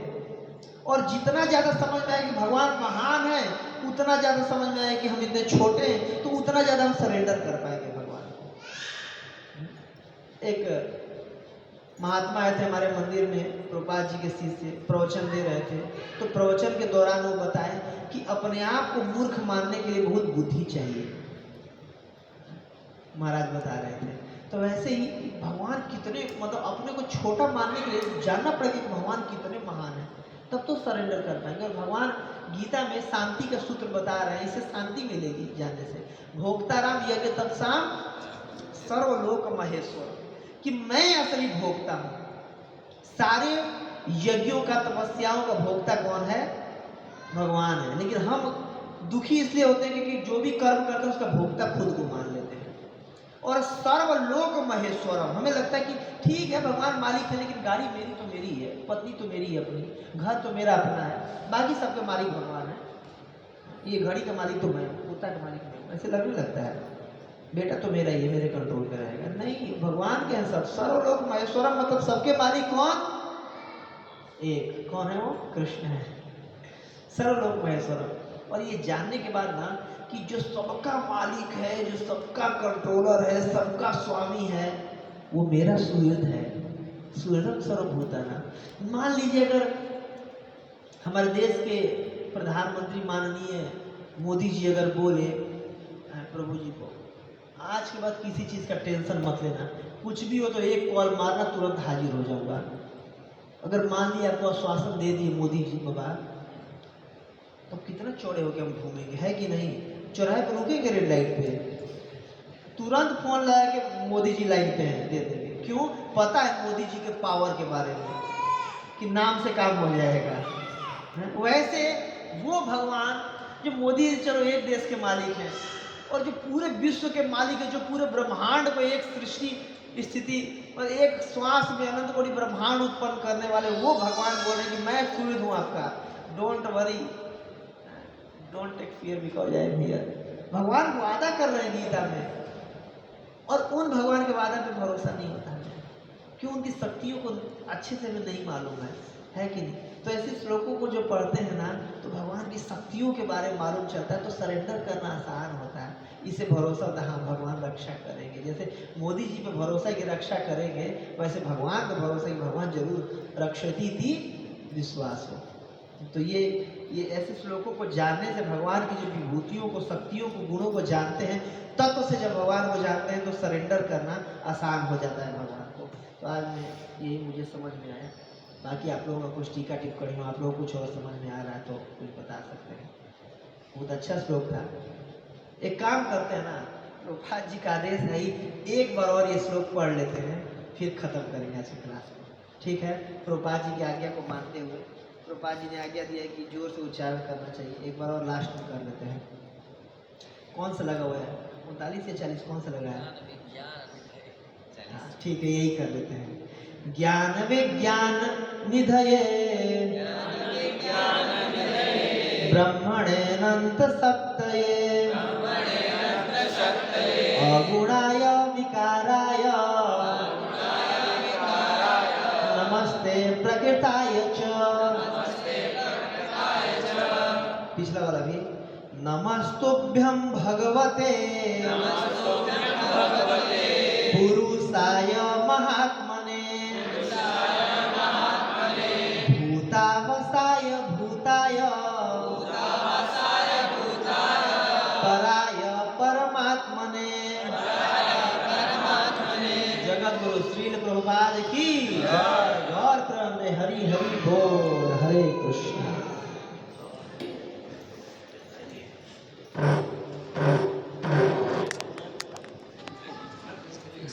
और जितना ज़्यादा समझ में आएगा कि भगवान महान है, उतना ज़्यादा समझ में आएगा कि हम इतने छोटे हैं, तो उतना ज़्यादा हम सरेंडर कर पाएंगे भगवान को। एक महात्मा आए थे हमारे मंदिर में, प्रभुपाद जी के शिष्य प्रवचन दे रहे थे, तो प्रवचन के दौरान वो बताए कि अपने आप को मूर्ख मानने के लिए बहुत बुद्धि चाहिए, महाराज बता रहे थे। तो वैसे ही भगवान कितने, मतलब अपने को छोटा मानने के लिए जानना पड़ेगा कि भगवान कितने महान है, तब तो सरेंडर कर पाएंगे। और भगवान गीता में शांति का सूत्र बता रहे हैं, इससे शांति मिलेगी जानने से। भोक्ताराम यज्ञ तत्साम सर्वलोक महेश्वर, कि मैं असली भोक्ता हूँ। सारे यज्ञों का, तपस्याओं का भोक्ता कौन है? भगवान है। लेकिन हम दुखी इसलिए होते हैं क्योंकि जो भी कर्म करते हैं उसका भोक्ता खुद को मान लेते हैं। और सर्वलोक महेश्वरम, हमें लगता है कि ठीक है भगवान मालिक है, लेकिन गाड़ी मेरी तो मेरी है, पत्नी तो मेरी है अपनी, घर तो मेरा अपना है, बाकी सबके मालिक भगवान है। ये घड़ी का मालिक तो मैं, कुत्ता का मालिक मैं, ऐसे लगने लगता है, बेटा तो मेरा ही है, मेरे कंट्रोल में रहेगा। नहीं, भगवान के हैं सब। सर्वलोक महेश्वरम मतलब सबके मालिक कौन? एक। कौन है वो? कृष्ण है। सर्वलोक महेश्वरम। और ये जानने के बाद ना कि जो सबका मालिक है, जो सबका कंट्रोलर है, सबका स्वामी है, वो मेरा सुहृद है। सुहृदम सर्वभूताना। मान लीजिए अगर हमारे देश के प्रधानमंत्री माननीय मोदी जी अगर बोले प्रभु जी को, आज के बाद किसी चीज़ का टेंशन मत लेना, कुछ भी हो तो एक कॉल मारना, तुरंत हाजिर हो जाऊंगा। अगर मान लिया आपको आश्वासन दे दिए मोदी जी बाबा, तो कितना चौड़े होके हम घूमेंगे, है कि नहीं? चौराहे पर रुकेंगे रेड लाइट पे, तुरंत फोन लगा के मोदी जी लाइन पे हैं दे देंगे। क्यों? पता है मोदी जी के पावर के बारे में कि नाम से काम हो जाएगा। वैसे वो भगवान जो मोदी जी चलो एक देश के मालिक हैं, और जो पूरे विश्व के मालिक है, जो पूरे ब्रह्मांड को एक सृष्टि स्थिति और एक श्वास में अनंत कोटि ब्रह्मांड उत्पन्न करने वाले वो भगवान बोल रहे कि मैं सुहृद हूँ आपका, don't worry, don't take fear because I am here. भगवान वादा कर रहे हैं गीता में, और उन भगवान के वादा पे भरोसा नहीं होता है। क्यों? उनकी शक्तियों को अच्छे से हमें नहीं मालूम है कि नहीं? तो ऐसे श्लोकों को जो पढ़ते हैं ना, तो भगवान की शक्तियों के बारे में मालूम चलता है, तो सरेंडर करना आसान होता है। इसे भरोसा होता है हाँ भगवान रक्षा करेंगे। जैसे मोदी जी पे भरोसा की रक्षा करेंगे, वैसे भगवान पे भरोसा की भगवान जरूर रक्षति थी विश्वास हो। तो ये ऐसे श्लोकों को जानने से भगवान की जो विभूतियों को, शक्तियों को, गुणों को जानते हैं, तत्व से जब भगवान को जानते हैं तो सरेंडर करना आसान हो जाता है भगवान को। तो आज में यही मुझे समझ में आया। बाकी आप लोगों का कुछ टीका टिप्पणी हो, आप लोगों को कुछ और समझ में आ रहा है तो कुछ बता सकते हैं। बहुत अच्छा श्लोक था। एक काम करते हैं ना, प्रभुपाद जी का आदेश है, एक बार और ये श्लोक पढ़ लेते हैं, फिर खत्म करेंगे आज की क्लास को, ठीक है? प्रभुपाद जी की आज्ञा को मानते हुए, प्रभुपाद जी ने आज्ञा दिया है कि जोर से उच्चारण करना चाहिए। एक बार और लास्ट में कर लेते हैं। कौन सा लगा हुआ है? 39 या 40 कौन सा लगा है? ठीक है, यही कर लेते हैं। ज्ञान विज्ञान निधये ब्रह्मणेऽनंत शक्तये अगुणाय विकाराय नमस्ते प्रकृताय च। पिछला वाला भी, नमस्तुभ्यं भगवते पुरुषाय महात्मने भूतावसाय भूताय पराय परमात्मने। जगत गुरु श्रील प्रभुपाद की जय। गौर हरि हरि बोल। हरे कृष्ण।